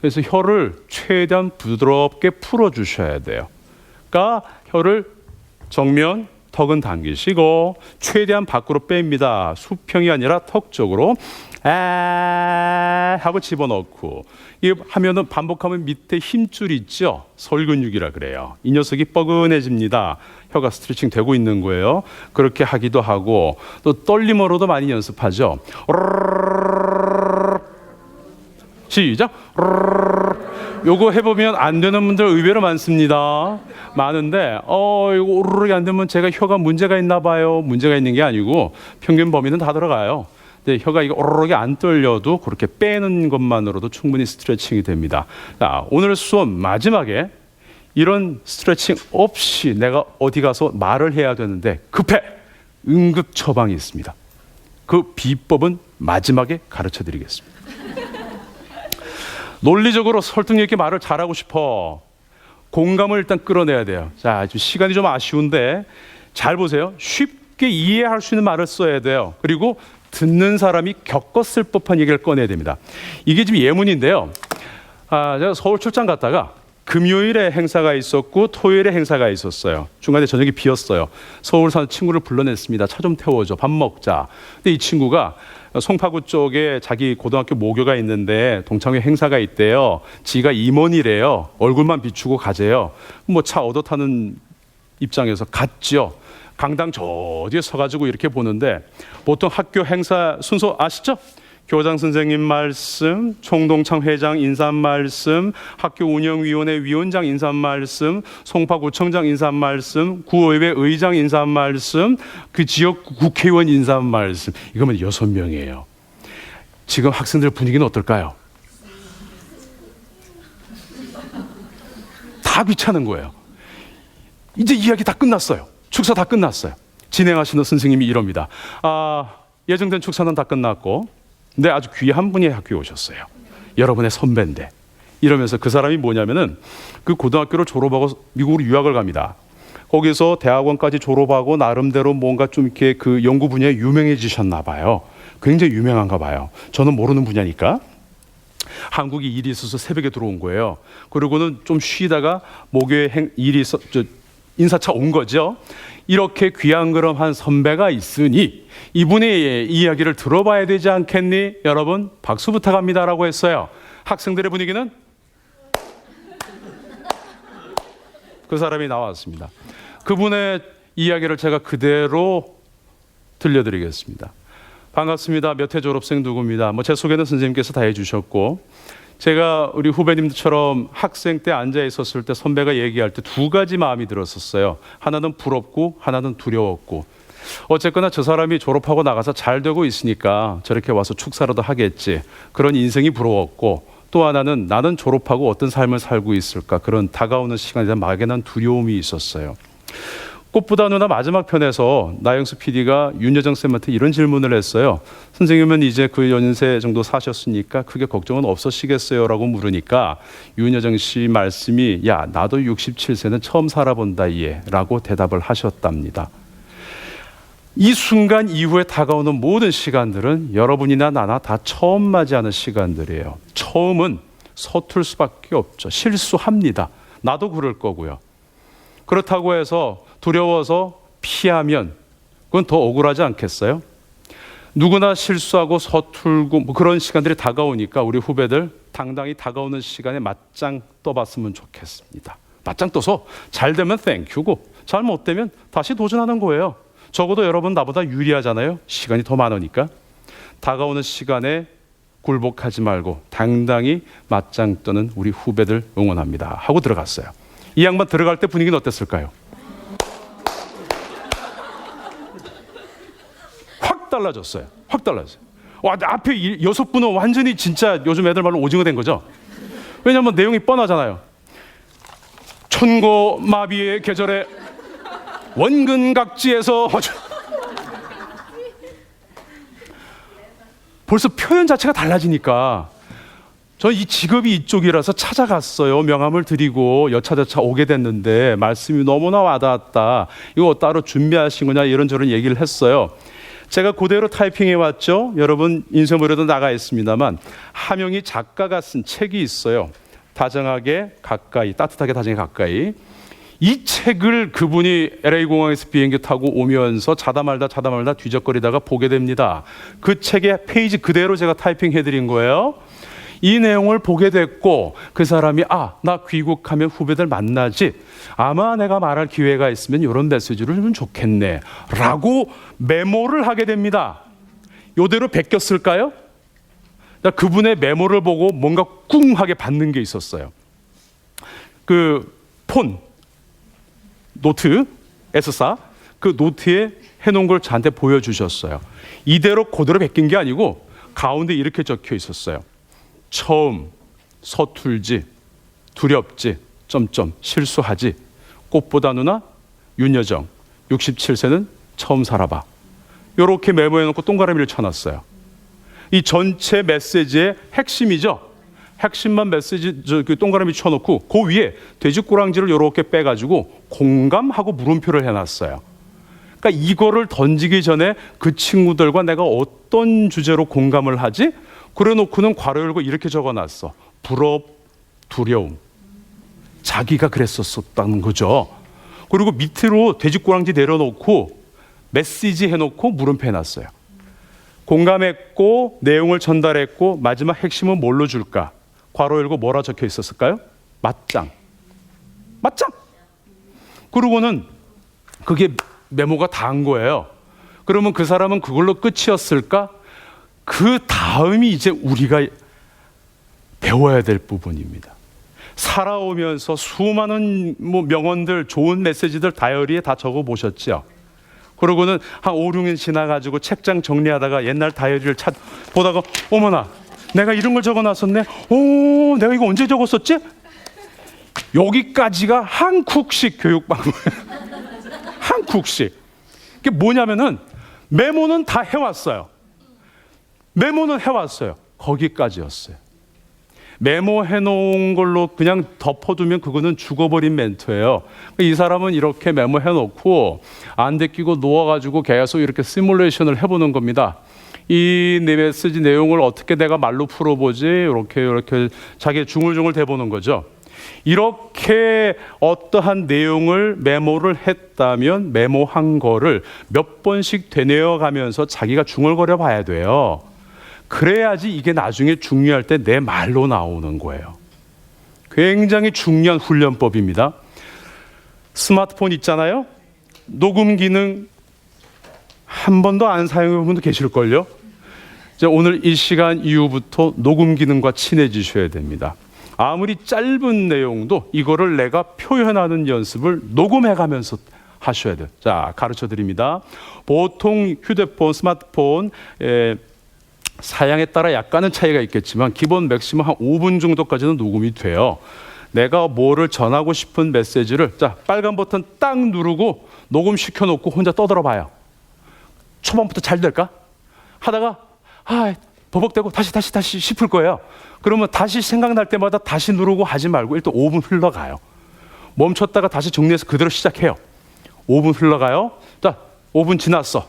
그래서 혀를 최대한 부드럽게 풀어주셔야 돼요. 그러니까 혀를 정면 턱은 당기시고 최대한 밖으로 뺍니다. 수평이 아니라 턱 쪽으로 하고 집어넣고 이게 하면은 반복하면 밑에 힘줄 있죠. 설근육이라 그래요. 이 녀석이 뻐근해집니다. 혀가 스트레칭 되고 있는 거예요. 그렇게 하기도 하고 또 떨림으로도 많이 연습하죠. 시작. 요거 해보면 안 되는 분들 의외로 많습니다. 많은데 이거 오르르기 안 되면 제가 혀가 문제가 있나 봐요. 문제가 있는 게 아니고 평균 범위는 다 들어가요. 근데 혀가 이거 오르르기 안 떨려도 그렇게 빼는 것만으로도 충분히 스트레칭이 됩니다. 자, 오늘 수업 마지막에 이런 스트레칭 없이 내가 어디 가서 말을 해야 되는데 급해! 응급 처방이 있습니다. 그 비법은 마지막에 가르쳐 드리겠습니다. 논리적으로 설득력 있게 말을 잘하고 싶어. 공감을 일단 끌어내야 돼요. 자, 시간이 좀 아쉬운데 잘 보세요. 쉽게 이해할 수 있는 말을 써야 돼요. 그리고 듣는 사람이 겪었을 법한 얘기를 꺼내야 됩니다. 이게 지금 예문인데요. 제가 서울 출장 갔다가 금요일에 행사가 있었고 토요일에 행사가 있었어요. 중간에 저녁이 비었어요. 서울 사는 친구를 불러냈습니다. 차 좀 태워줘. 밥 먹자. 근데 이 친구가 송파구 쪽에 자기 고등학교 모교가 있는데 동창회 행사가 있대요. 지가 임원이래요. 얼굴만 비추고 가재요. 뭐 차 얻어 타는 입장에서 갔죠. 강당 저 뒤에 서가지고 이렇게 보는데 보통 학교 행사 순서 아시죠? 교장 선생님 말씀, 총동창 회장 인사 말씀, 학교 운영위원회 위원장 인사 말씀, 송파구청장 인사 말씀, 구의회 의장 인사 말씀, 그 지역 국회의원 인사 말씀. 이거면 6명이에요. 지금 학생들 분위기는 어떨까요? 다 귀찮은 거예요. 이제 이야기 다 끝났어요. 축사 다 끝났어요. 진행하시는 선생님이 이럽니다. 예정된 축사는 다 끝났고 근데 아주 귀한 분이 학교에 오셨어요. 여러분의 선배인데. 이러면서 그 사람이 뭐냐면은 그 고등학교를 졸업하고 미국으로 유학을 갑니다. 거기서 대학원까지 졸업하고 나름대로 뭔가 좀 이렇게 그 연구 분야에 유명해지셨나 봐요. 굉장히 유명한가 봐요. 저는 모르는 분야니까. 한국에 일이 있어서 새벽에 들어온 거예요. 그리고는 좀 쉬다가 목요일에 일이 있어 인사차 온 거죠. 이렇게 귀한 그럼 한 선배가 있으니 이분의 이야기를 들어봐야 되지 않겠니? 여러분 박수 부탁합니다라고 했어요. 학생들의 분위기는 그 사람이 나왔습니다. 그분의 이야기를 제가 그대로 들려드리겠습니다. 반갑습니다. 몇 회 졸업생 누구입니다. 제 소개는 선생님께서 다 해주셨고 제가 우리 후배님들처럼 학생 때 앉아 있었을 때 선배가 얘기할 때 2가지 마음이 들었었어요. 하나는 부럽고 하나는 두려웠고 어쨌거나 저 사람이 졸업하고 나가서 잘 되고 있으니까 저렇게 와서 축사라도 하겠지. 그런 인생이 부러웠고 또 하나는 나는 졸업하고 어떤 삶을 살고 있을까. 그런 다가오는 시간에 대한 막연한 두려움이 있었어요. 꽃보다 누나 마지막 편에서 나영수 PD가 윤여정 쌤한테 이런 질문을 했어요. 선생님은 이제 그 연세 정도 사셨으니까 크게 걱정은 없으시겠어요? 라고 물으니까 윤여정 씨 말씀이 야 나도 67세는 처음 살아본다 얘 라고 대답을 하셨답니다. 이 순간 이후에 다가오는 모든 시간들은 여러분이나 나나 다 처음 맞이하는 시간들이에요. 처음은 서툴 수밖에 없죠. 실수합니다. 나도 그럴 거고요. 그렇다고 해서 두려워서 피하면 그건 더 억울하지 않겠어요? 누구나 실수하고 서툴고 뭐 그런 시간들이 다가오니까 우리 후배들 당당히 다가오는 시간에 맞짱 떠봤으면 좋겠습니다. 맞짱 떠서 잘 되면 땡큐고 잘 못 되면 다시 도전하는 거예요. 적어도 여러분 나보다 유리하잖아요. 시간이 더 많으니까. 다가오는 시간에 굴복하지 말고 당당히 맞짱 뜨는 우리 후배들 응원합니다 하고 들어갔어요. 이 양반 들어갈 때 분위기는 어땠을까요? 확 달라졌어요. 확 달라졌어요. 와, 앞에 6분은 완전히 진짜 요즘 애들 말로 오징어 된 거죠. 왜냐하면 내용이 뻔하잖아요. 천고마비의 계절에 원근각지에서 벌써 표현 자체가 달라지니까 저는 이 직업이 이쪽이라서 찾아갔어요. 명함을 드리고 여차저차 오게 됐는데 말씀이 너무나 와닿았다. 이거 따로 준비하신 거냐 이런저런 얘기를 했어요. 제가 그대로 타이핑해 왔죠. 여러분 인쇄물에도 나가 있습니다만 함영이 작가가 쓴 책이 있어요. 다정하게 가까이, 따뜻하게 다정하게 가까이. 이 책을 그분이 LA 공항에서 비행기 타고 오면서 자다 말다 뒤적거리다가 보게 됩니다. 그 책의 페이지 그대로 제가 타이핑해 드린 거예요. 이 내용을 보게 됐고 그 사람이 나 귀국하면 후배들 만나지. 아마 내가 말할 기회가 있으면 이런 메시지를 주면 좋겠네 라고 메모를 하게 됩니다. 이대로 베꼈을까요? 그분의 메모를 보고 뭔가 꿍하게 받는 게 있었어요. 그 폰, 노트, S사 그 노트에 해놓은 걸 저한테 보여주셨어요. 이대로 그대로 베낀 게 아니고 가운데 이렇게 적혀 있었어요. 처음, 서툴지, 두렵지, 실수하지, 꽃보다 누나, 윤여정, 67세는 처음 살아봐. 이렇게 메모해놓고 동그라미를 쳐놨어요. 이 전체 메시지의 핵심이죠. 핵심만 메시지 그 동그라미 쳐놓고 그 위에 돼지꼬랑지를 이렇게 빼가지고 공감하고 물음표를 해놨어요. 그러니까 이거를 던지기 전에 그 친구들과 내가 어떤 주제로 공감을 하지? 그래놓고는 괄호 열고 이렇게 적어놨어. 부럽, 두려움. 자기가 그랬었다는 거죠. 그리고 밑으로 돼지꼬랑지 내려놓고 메시지 해놓고 물음표 해놨어요. 공감했고 내용을 전달했고 마지막 핵심은 뭘로 줄까? 괄호 열고 뭐라 적혀 있었을까요? 맞짱. 그러고는 그게 메모가 다 한 거예요. 그러면 그 사람은 그걸로 끝이었을까? 그 다음이 이제 우리가 배워야 될 부분입니다. 살아오면서 수많은 명언들, 좋은 메시지들 다이어리에 다 적어보셨죠? 그러고는 한 5, 6년 지나가지고 책장 정리하다가 옛날 다이어리를 보다가 어머나 내가 이런 걸 적어놨었네. 내가 이거 언제 적었었지? 여기까지가 한국식 교육방법이에요. 한국식. 이게 뭐냐면은 메모는 다 해왔어요. 거기까지였어요. 메모해놓은 걸로 그냥 덮어두면 그거는 죽어버린 멘트예요. 이 사람은 이렇게 메모해놓고 안 데끼고 누워가지고 계속 이렇게 시뮬레이션을 해보는 겁니다. 이 메시지 내용을 어떻게 내가 말로 풀어보지? 이렇게 자기 중얼중얼 대보는 거죠. 이렇게 어떠한 내용을 메모를 했다면 메모한 거를 몇 번씩 되뇌어가면서 자기가 중얼거려 봐야 돼요. 그래야지 이게 나중에 중요할 때 내 말로 나오는 거예요. 굉장히 중요한 훈련법입니다. 스마트폰 있잖아요. 녹음 기능 한 번도 안 사용해 본 분도 계실걸요. 오늘 이 시간 이후부터 녹음 기능과 친해지셔야 됩니다. 아무리 짧은 내용도 이거를 내가 표현하는 연습을 녹음해가면서 하셔야 돼요. 자, 가르쳐 드립니다. 보통 휴대폰, 스마트폰 사양에 따라 약간은 차이가 있겠지만 기본 맥시멈 한 5분 정도까지는 녹음이 돼요. 내가 뭐를 전하고 싶은 메시지를 빨간 버튼 딱 누르고 녹음시켜 놓고 혼자 떠들어 봐요. 초반부터 잘 될까? 하다가 버벅대고 다시 씹을 거예요. 그러면 다시 생각날 때마다 다시 누르고 하지 말고 일단 5분 흘러가요. 멈췄다가 다시 정리해서 그대로 시작해요. 5분 흘러가요. 5분 지났어.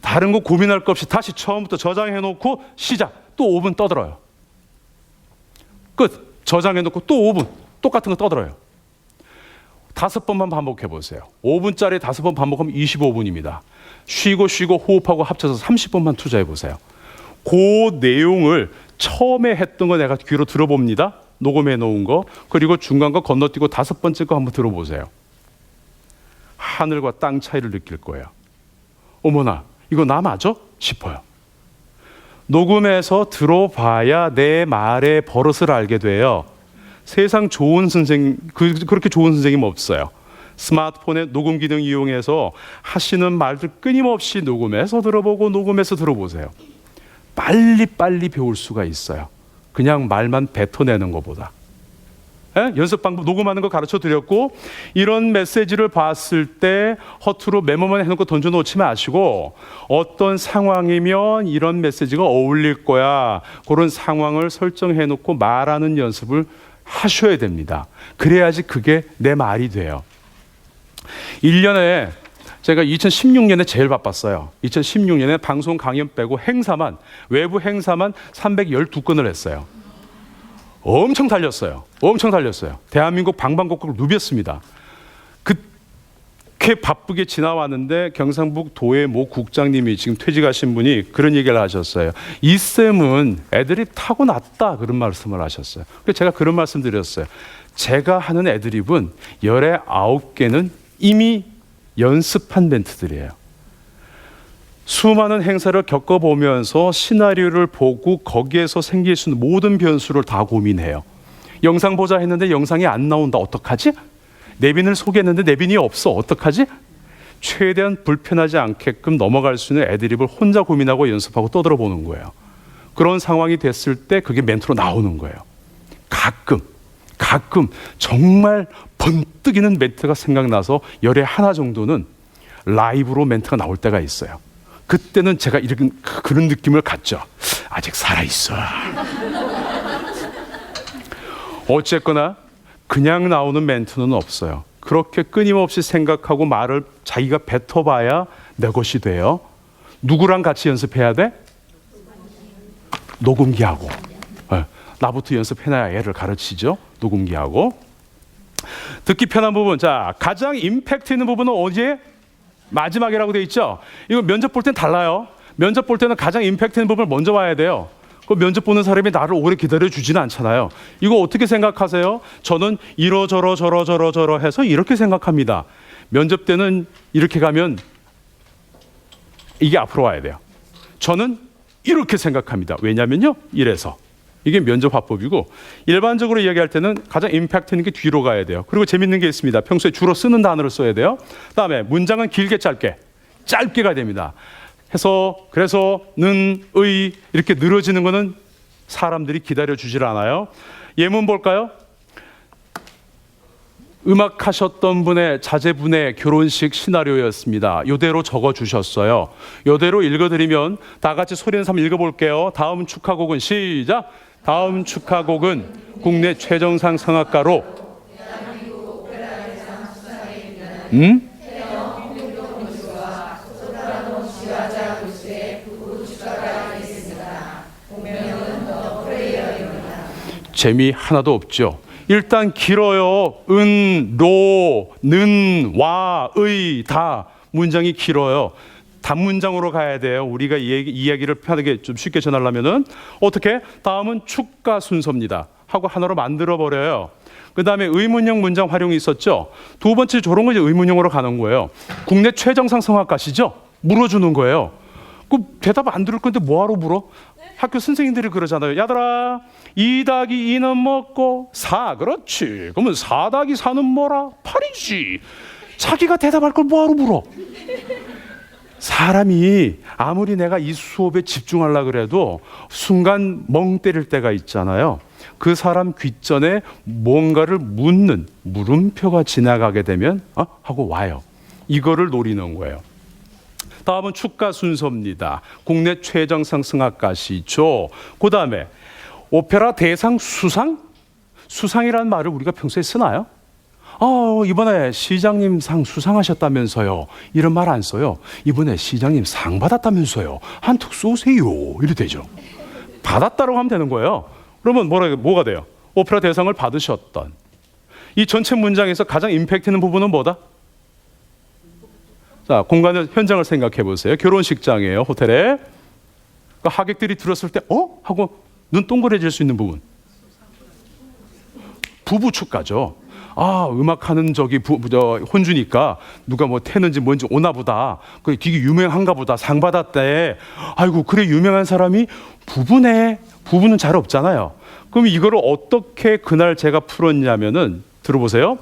다른 거 고민할 것 없이 다시 처음부터 저장해놓고 시작. 또 5분 떠들어요. 끝. 저장해놓고 또 5분 똑같은 거 떠들어요. 5번만 반복해 보세요. 5분짜리 5번 반복하면 25분입니다. 쉬고 호흡하고 합쳐서 30분만 투자해 보세요. 그 내용을 처음에 했던 거 내가 귀로 들어봅니다. 녹음해 놓은 거. 그리고 중간 거 건너뛰고 5번째 거 한번 들어보세요. 하늘과 땅 차이를 느낄 거예요. 어머나, 이거 나 맞아? 싶어요. 녹음해서 들어봐야 내 말의 버릇을 알게 돼요. 세상 좋은 선생님, 그렇게 좋은 선생님 없어요. 스마트폰에 녹음 기능 이용해서 하시는 말들 끊임없이 녹음해서 들어보고 녹음해서 들어보세요. 빨리 배울 수가 있어요. 그냥 말만 뱉어내는 것보다. 연습 방법 녹음하는 거 가르쳐 드렸고, 이런 메시지를 봤을 때 허투루 메모만 해놓고 던져놓지 마시고 어떤 상황이면 이런 메시지가 어울릴 거야, 그런 상황을 설정해 놓고 말하는 연습을 하셔야 됩니다. 그래야지 그게 내 말이 돼요. 1년에 제가 2016년에 제일 바빴어요. 2016년에 방송 강연 빼고 행사만, 외부 행사만 312건을 했어요. 엄청 달렸어요. 대한민국 방방곡곡을 누볐습니다. 그렇게 바쁘게 지나왔는데 경상북 도의 모 국장님이 지금 퇴직하신 분이 그런 얘기를 하셨어요. 이 쌤은 애드립 타고났다, 그런 말씀을 하셨어요. 그래서 제가 그런 말씀 드렸어요. 제가 하는 애드립은 19개는 이미 연습한 멘트들이에요. 수많은 행사를 겪어보면서 시나리오를 보고 거기에서 생길 수 있는 모든 변수를 다 고민해요. 영상 보자 했는데 영상이 안 나온다, 어떡하지? 내빈을 소개했는데 내빈이 없어, 어떡하지? 최대한 불편하지 않게끔 넘어갈 수 있는 애드립을 혼자 고민하고 연습하고 떠들어보는 거예요. 그런 상황이 됐을 때 그게 멘트로 나오는 거예요. 가끔 정말 번뜩이는 멘트가 생각나서 열에 하나 정도는 라이브로 멘트가 나올 때가 있어요. 그때는 제가 이런 그런 느낌을 갖죠. 아직 살아있어. 어쨌거나 그냥 나오는 멘트는 없어요. 그렇게 끊임없이 생각하고 말을 자기가 뱉어봐야 내 것이 돼요. 누구랑 같이 연습해야 돼? 녹음기하고. 나부터 연습해놔야 얘를 가르치죠. 녹음기하고. 듣기 편한 부분. 자, 가장 임팩트 있는 부분은 어디에? 마지막이라고 돼 있죠. 이거 면접 볼 땐 달라요. 면접 볼 때는 가장 임팩트 있는 부분을 먼저 봐야 돼요. 그 면접 보는 사람이 나를 오래 기다려 주지는 않잖아요. 이거 어떻게 생각하세요? 저는 이러저러 저러 해서 이렇게 생각합니다. 면접 때는 이렇게 가면 이게 앞으로 와야 돼요. 저는 이렇게 생각합니다. 왜냐면요, 이래서. 이게 면접 화법이고, 일반적으로 이야기할 때는 가장 임팩트 있는 게 뒤로 가야 돼요. 그리고 재밌는 게 있습니다. 평소에 주로 쓰는 단어를 써야 돼요. 그다음에 문장은 길게 짧게 가야 됩니다. 그래서 는, 의 이렇게 늘어지는 거는 사람들이 기다려주질 않아요. 예문 볼까요? 음악하셨던 분의 자제분의 결혼식 시나리오였습니다. 이대로 적어주셨어요. 이대로 읽어드리면 다 같이 소리 내서 한번 읽어볼게요. 다음 축하곡은 시작! 다음 축하곡은 국내 최정상 성악가로 재미 하나도 없죠. 일단 길어요. 은, 로, 는, 와, 의 다 문장이 길어요. 단문장으로 가야 돼요. 우리가 이야기를 편하게 좀 쉽게 전하려면은 어떻게? 다음은 축가 순서입니다 하고 하나로 만들어 버려요. 그 다음에 의문형 문장 활용이 있었죠. 두 번째 저런 거 이제 의문형으로 가는 거예요. 국내 최정상 성악가시죠? 물어주는 거예요. 그 대답 안 들을 건데 뭐하러 물어? 학교 선생님들이 그러잖아요. 야들아, 2더하기 2는 먹고 4. 그렇지. 그러면 4더하기 4는 뭐라? 8이지. 자기가 대답할 걸 뭐하러 물어? 사람이 아무리 내가 이 수업에 집중하려고 그래도 순간 멍 때릴 때가 있잖아요. 그 사람 귓전에 뭔가를 묻는 물음표가 지나가게 되면 하고 와요. 이거를 노리는 거예요. 다음은 축가 순서입니다. 국내 최정상 성악가시죠. 그 다음에 오페라 대상 수상? 수상이라는 말을 우리가 평소에 쓰나요? 이번에 시장님 상 수상하셨다면서요. 이런 말 안 써요. 이번에 시장님 상 받았다면서요. 한턱 쏘세요. 이래 되죠. 받았다라고 하면 되는 거예요. 그러면 뭐가 돼요? 오페라 대상을 받으셨던. 이 전체 문장에서 가장 임팩트 있는 부분은 뭐다? 자, 공간의 현장을 생각해 보세요. 결혼식장이에요, 호텔에. 그러니까 하객들이 들었을 때 하고 눈 동그래질 수 있는 부분. 부부 축가죠. 음악하는 혼주니까 누가 뭐 태는지 뭔지 오나 보다. 그 되게 유명한가 보다. 상 받았대. 아이고, 그래, 유명한 사람이 부부네. 부부는 잘 없잖아요. 그럼 이거를 어떻게 그날 제가 풀었냐면은 들어보세요.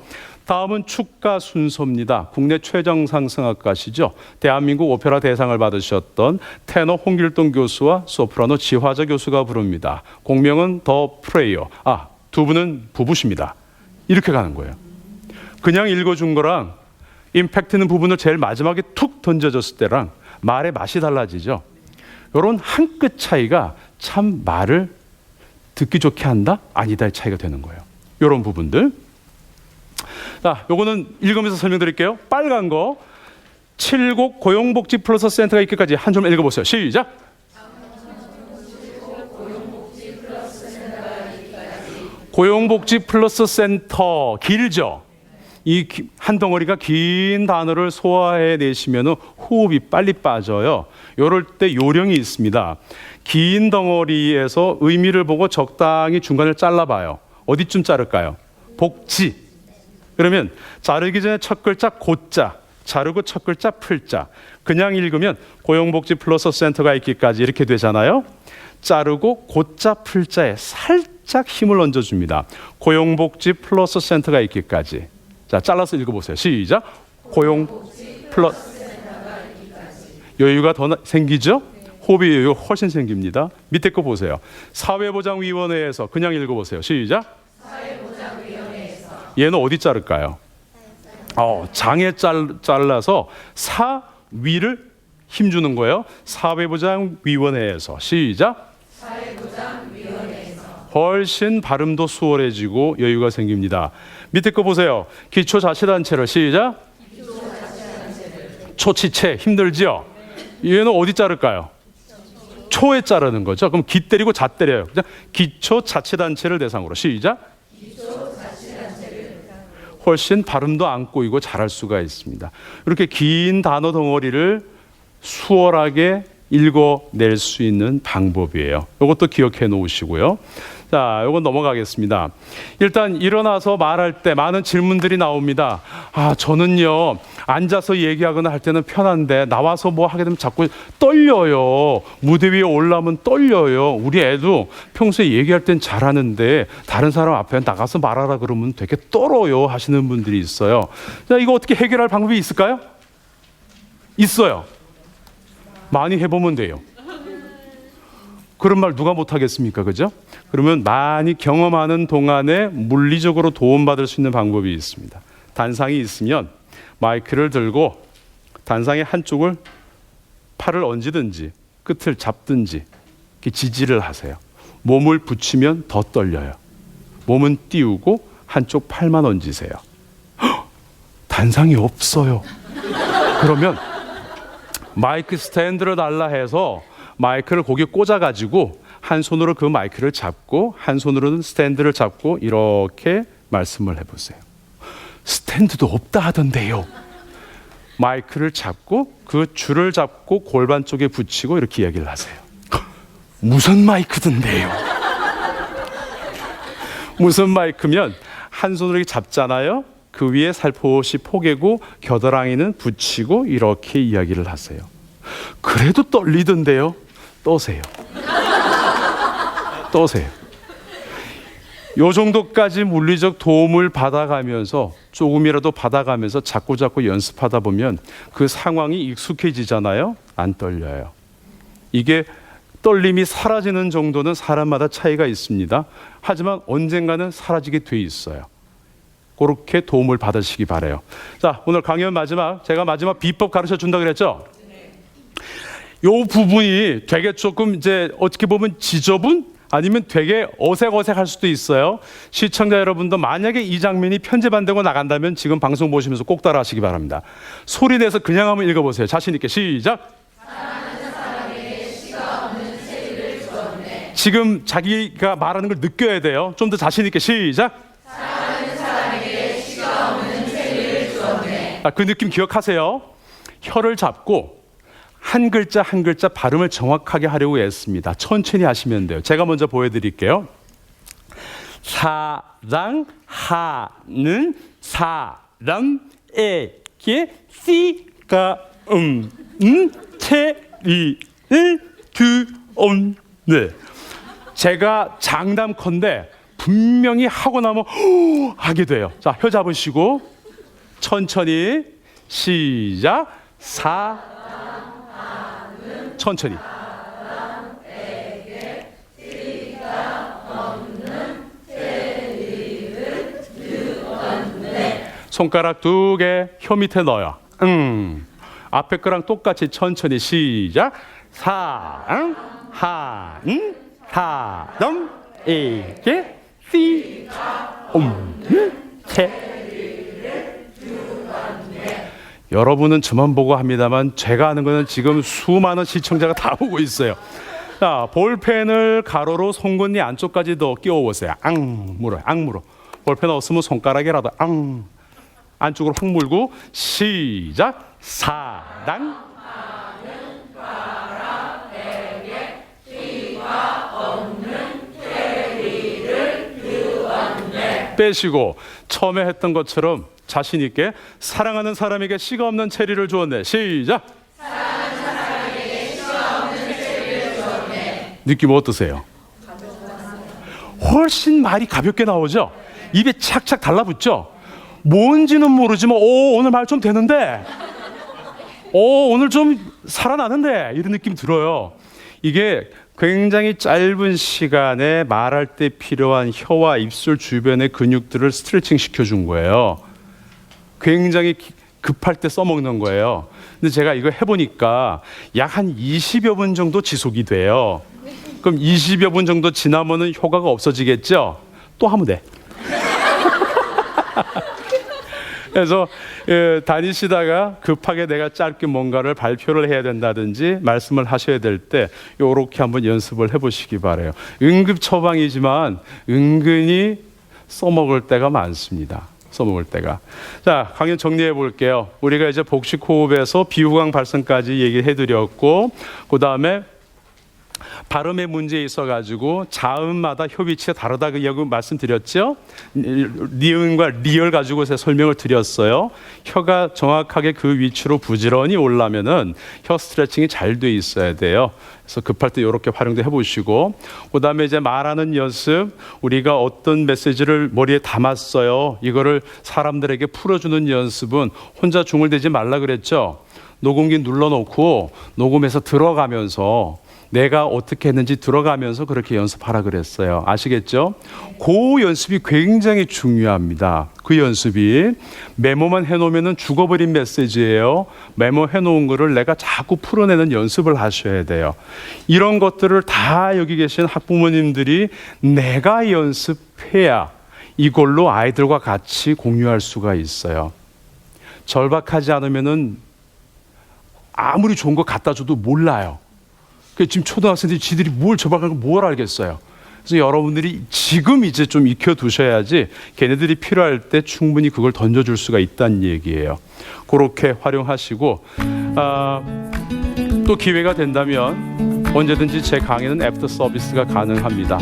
다음은 축가 순서입니다. 국내 최정 상승학가시죠. 대한민국 오페라 대상을 받으셨던 테너 홍길동 교수와 소프라노 지화자 교수가 부릅니다. 공명은 더 프레이어. 두 분은 부부십니다. 이렇게 가는 거예요. 그냥 읽어준 거랑 임팩트 있는 부분을 제일 마지막에 툭 던져줬을 때랑 말의 맛이 달라지죠. 이런 한 끗 차이가 참 말을 듣기 좋게 한다? 아니다의 차이가 되는 거예요. 이런 부분들. 자, 요거는 읽으면서 설명드릴게요. 빨간 거 7곡 고용복지 플러스 센터가 있기까지 한 줄 읽어보세요. 시작. 고용복지 플러스 센터. 길죠? 이 한 덩어리가 긴 단어를 소화해 내시면 호흡이 빨리 빠져요. 이럴 때 요령이 있습니다. 긴 덩어리에서 의미를 보고 적당히 중간을 잘라봐요. 어디쯤 자를까요? 복지. 그러면 자르기 전에 첫 글자 고자, 자르고 첫 글자 풀자. 그냥 읽으면 고용복지 플러스 센터가 있기까지 이렇게 되잖아요. 자르고 고자 풀자에 살짝 힘을 얹어줍니다. 고용복지 플러스 센터가 있기까지. 자, 잘라서 읽어보세요. 시작. 고용복지 플러스 센터가 있기까지. 여유가 더 생기죠? 호흡이 여유가 훨씬 생깁니다. 밑에 거 보세요. 사회보장위원회에서 그냥 읽어보세요. 시작. 사회보장위원회에서. 얘는 어디 자를까요? 장에 잘라서 사위를 힘주는 거예요. 사회보장위원회에서. 시작. 사회보장위원회에서. 훨씬 발음도 수월해지고 여유가 생깁니다. 밑에 거 보세요. 기초자치단체를. 시작. 기초자치단체를. 초치체 힘들지요? 얘는 어디 자를까요? 초에 자르는 거죠. 그럼 기 때리고 자 때려요. 기초자치단체를 대상으로. 시작. 훨씬 발음도 안 꼬이고 잘할 수가 있습니다. 이렇게 긴 단어 덩어리를 수월하게 읽어낼 수 있는 방법이에요. 이것도 기억해 놓으시고요. 자, 이건 넘어가겠습니다. 일단 일어나서 말할 때 많은 질문들이 나옵니다. 저는요, 앉아서 얘기하거나 할 때는 편한데 나와서 뭐 하게 되면 자꾸 떨려요. 무대 위에 올라오면 떨려요. 우리 애도 평소에 얘기할 땐 잘하는데 다른 사람 앞에 나가서 말하라 그러면 되게 떨어요 하시는 분들이 있어요. 자, 이거 어떻게 해결할 방법이 있을까요? 있어요. 많이 해보면 돼요. 그런 말 누가 못하겠습니까? 그죠? 그러면 많이 경험하는 동안에 물리적으로 도움받을 수 있는 방법이 있습니다. 단상이 있으면 마이크를 들고 단상의 한쪽을 팔을 얹든지 끝을 잡든지 이렇게 지지를 하세요. 몸을 붙이면 더 떨려요. 몸은 띄우고 한쪽 팔만 얹으세요. 단상이 없어요. 그러면 마이크 스탠드를 달라 해서 마이크를 거기에 꽂아가지고 한 손으로 그 마이크를 잡고 한 손으로는 스탠드를 잡고 이렇게 말씀을 해보세요. 스탠드도 없다 하던데요. 마이크를 잡고 그 줄을 잡고 골반 쪽에 붙이고 이렇게 이야기를 하세요. 무슨 마이크던데요? 무슨 마이크면 한 손으로 이렇게 잡잖아요. 그 위에 살포시 포개고 겨드랑이는 붙이고 이렇게 이야기를 하세요. 그래도 떨리던데요. 떠세요. 떠세요. 요 정도까지 물리적 도움을 받아가면서 조금이라도 받아가면서 자꾸 연습하다 보면 그 상황이 익숙해지잖아요. 안 떨려요. 이게 떨림이 사라지는 정도는 사람마다 차이가 있습니다. 하지만 언젠가는 사라지게 돼 있어요. 그렇게 도움을 받으시기 바라요. 자, 오늘 강연 제가 마지막 비법 가르쳐 준다 그랬죠? 요 부분이 되게 조금 이제 어떻게 보면 지저분 아니면 되게 어색할 수도 있어요. 시청자 여러분도 만약에 이 장면이 편집 안 되고 나간다면 지금 방송 보시면서 꼭 따라 하시기 바랍니다. 소리 내서 그냥 한번 읽어보세요. 자신 있게 시작. 사랑하는 사람에게 시가 없는 체리를 주었네. 지금 자기가 말하는 걸 느껴야 돼요. 좀 더 자신 있게 시작. 사랑하는 사람에게 그 느낌 기억하세요? 혀를 잡고 한 글자 한 글자 발음을 정확하게 하려고 했습니다. 천천히 하시면 돼요. 제가 먼저 보여드릴게요. 사랑하는 사람에게 씨가 체리를 주었네. 제가 장담컨대 분명히 하고 나면 하게 돼요. 자, 혀 잡으시고 천천히 시작. 천천히. 손가락 2개 혀 밑에 넣어요. 앞에 거랑 똑같이 천천히 시작. 사랑하는 사람에게 씨가 없는 체리를 주었네. 여러분은 저만 보고 합니다만 제가 하는 거는 지금 수많은 시청자가 다 보고 있어요. 자, 볼펜을 가로로 송곳니 안쪽까지 더 끼워보세요. 물어요. 볼펜 없으면 손가락이라도 안쪽으로 확 물고 시작. 사랑하는 사람에게 씨가 없는 체리를 주었네. 빼시고 처음에 했던 것처럼 자신 있게 사랑하는 사람에게 씨가 없는 체리를 주었네. 시작. 사랑하는 사람에게 씨가 없는 체리를 주었네. 느낌 어떠세요? 훨씬 말이 가볍게 나오죠? 입에 착착 달라붙죠? 뭔지는 모르지만 오늘 말 좀 되는데 오늘 좀 살아나는데 이런 느낌 들어요. 이게 굉장히 짧은 시간에 말할 때 필요한 혀와 입술 주변의 근육들을 스트레칭 시켜준 거예요. 굉장히 급할 때 써먹는 거예요. 근데 제가 이거 해보니까 약 한 20여 분 정도 지속이 돼요. 그럼 20여 분 정도 지나면은 효과가 없어지겠죠? 또 하면 돼. 그래서 다니시다가 급하게 내가 짧게 뭔가를 발표를 해야 된다든지 말씀을 하셔야 될 때 이렇게 한번 연습을 해보시기 바라요. 응급 처방이지만 은근히 써먹을 때가 많습니다. 써먹을 때가. 자, 강연 정리해 볼게요. 우리가 이제 복식 호흡에서 비후광 발성까지 얘기해 드렸고, 그 다음에 발음의 문제에 있어가지고 자음마다 혀 위치가 다르다 그 얘기 말씀드렸죠. 니은과 리을 가지고 제가 설명을 드렸어요. 혀가 정확하게 그 위치로 부지런히 올라면은 혀 스트레칭이 잘 돼 있어야 돼요. 그래서 급할 때 이렇게 활용도 해보시고, 그 다음에 이제 말하는 연습, 우리가 어떤 메시지를 머리에 담았어요. 이거를 사람들에게 풀어주는 연습은 혼자 중얼대지 말라 그랬죠. 녹음기 눌러놓고 녹음해서 들어가면서 내가 어떻게 했는지 들어가면서 그렇게 연습하라 그랬어요. 아시겠죠? 그 연습이 굉장히 중요합니다. 그 연습이 메모만 해놓으면 죽어버린 메시지예요. 메모해놓은 거를 내가 자꾸 풀어내는 연습을 하셔야 돼요. 이런 것들을 다 여기 계신 학부모님들이 내가 연습해야 이걸로 아이들과 같이 공유할 수가 있어요. 절박하지 않으면은 아무리 좋은 거 갖다 줘도 몰라요. 지금 초등학생들이 지들이 뭘 절박한 걸 뭘 알겠어요. 그래서 여러분들이 지금 이제 좀 익혀두셔야지 걔네들이 필요할 때 충분히 그걸 던져줄 수가 있다는 얘기예요. 그렇게 활용하시고, 또 기회가 된다면 언제든지 제 강의는 애프터 서비스가 가능합니다.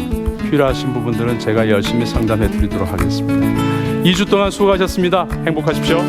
필요하신 부분들은 제가 열심히 상담해 드리도록 하겠습니다. 2주 동안 수고하셨습니다. 행복하십시오.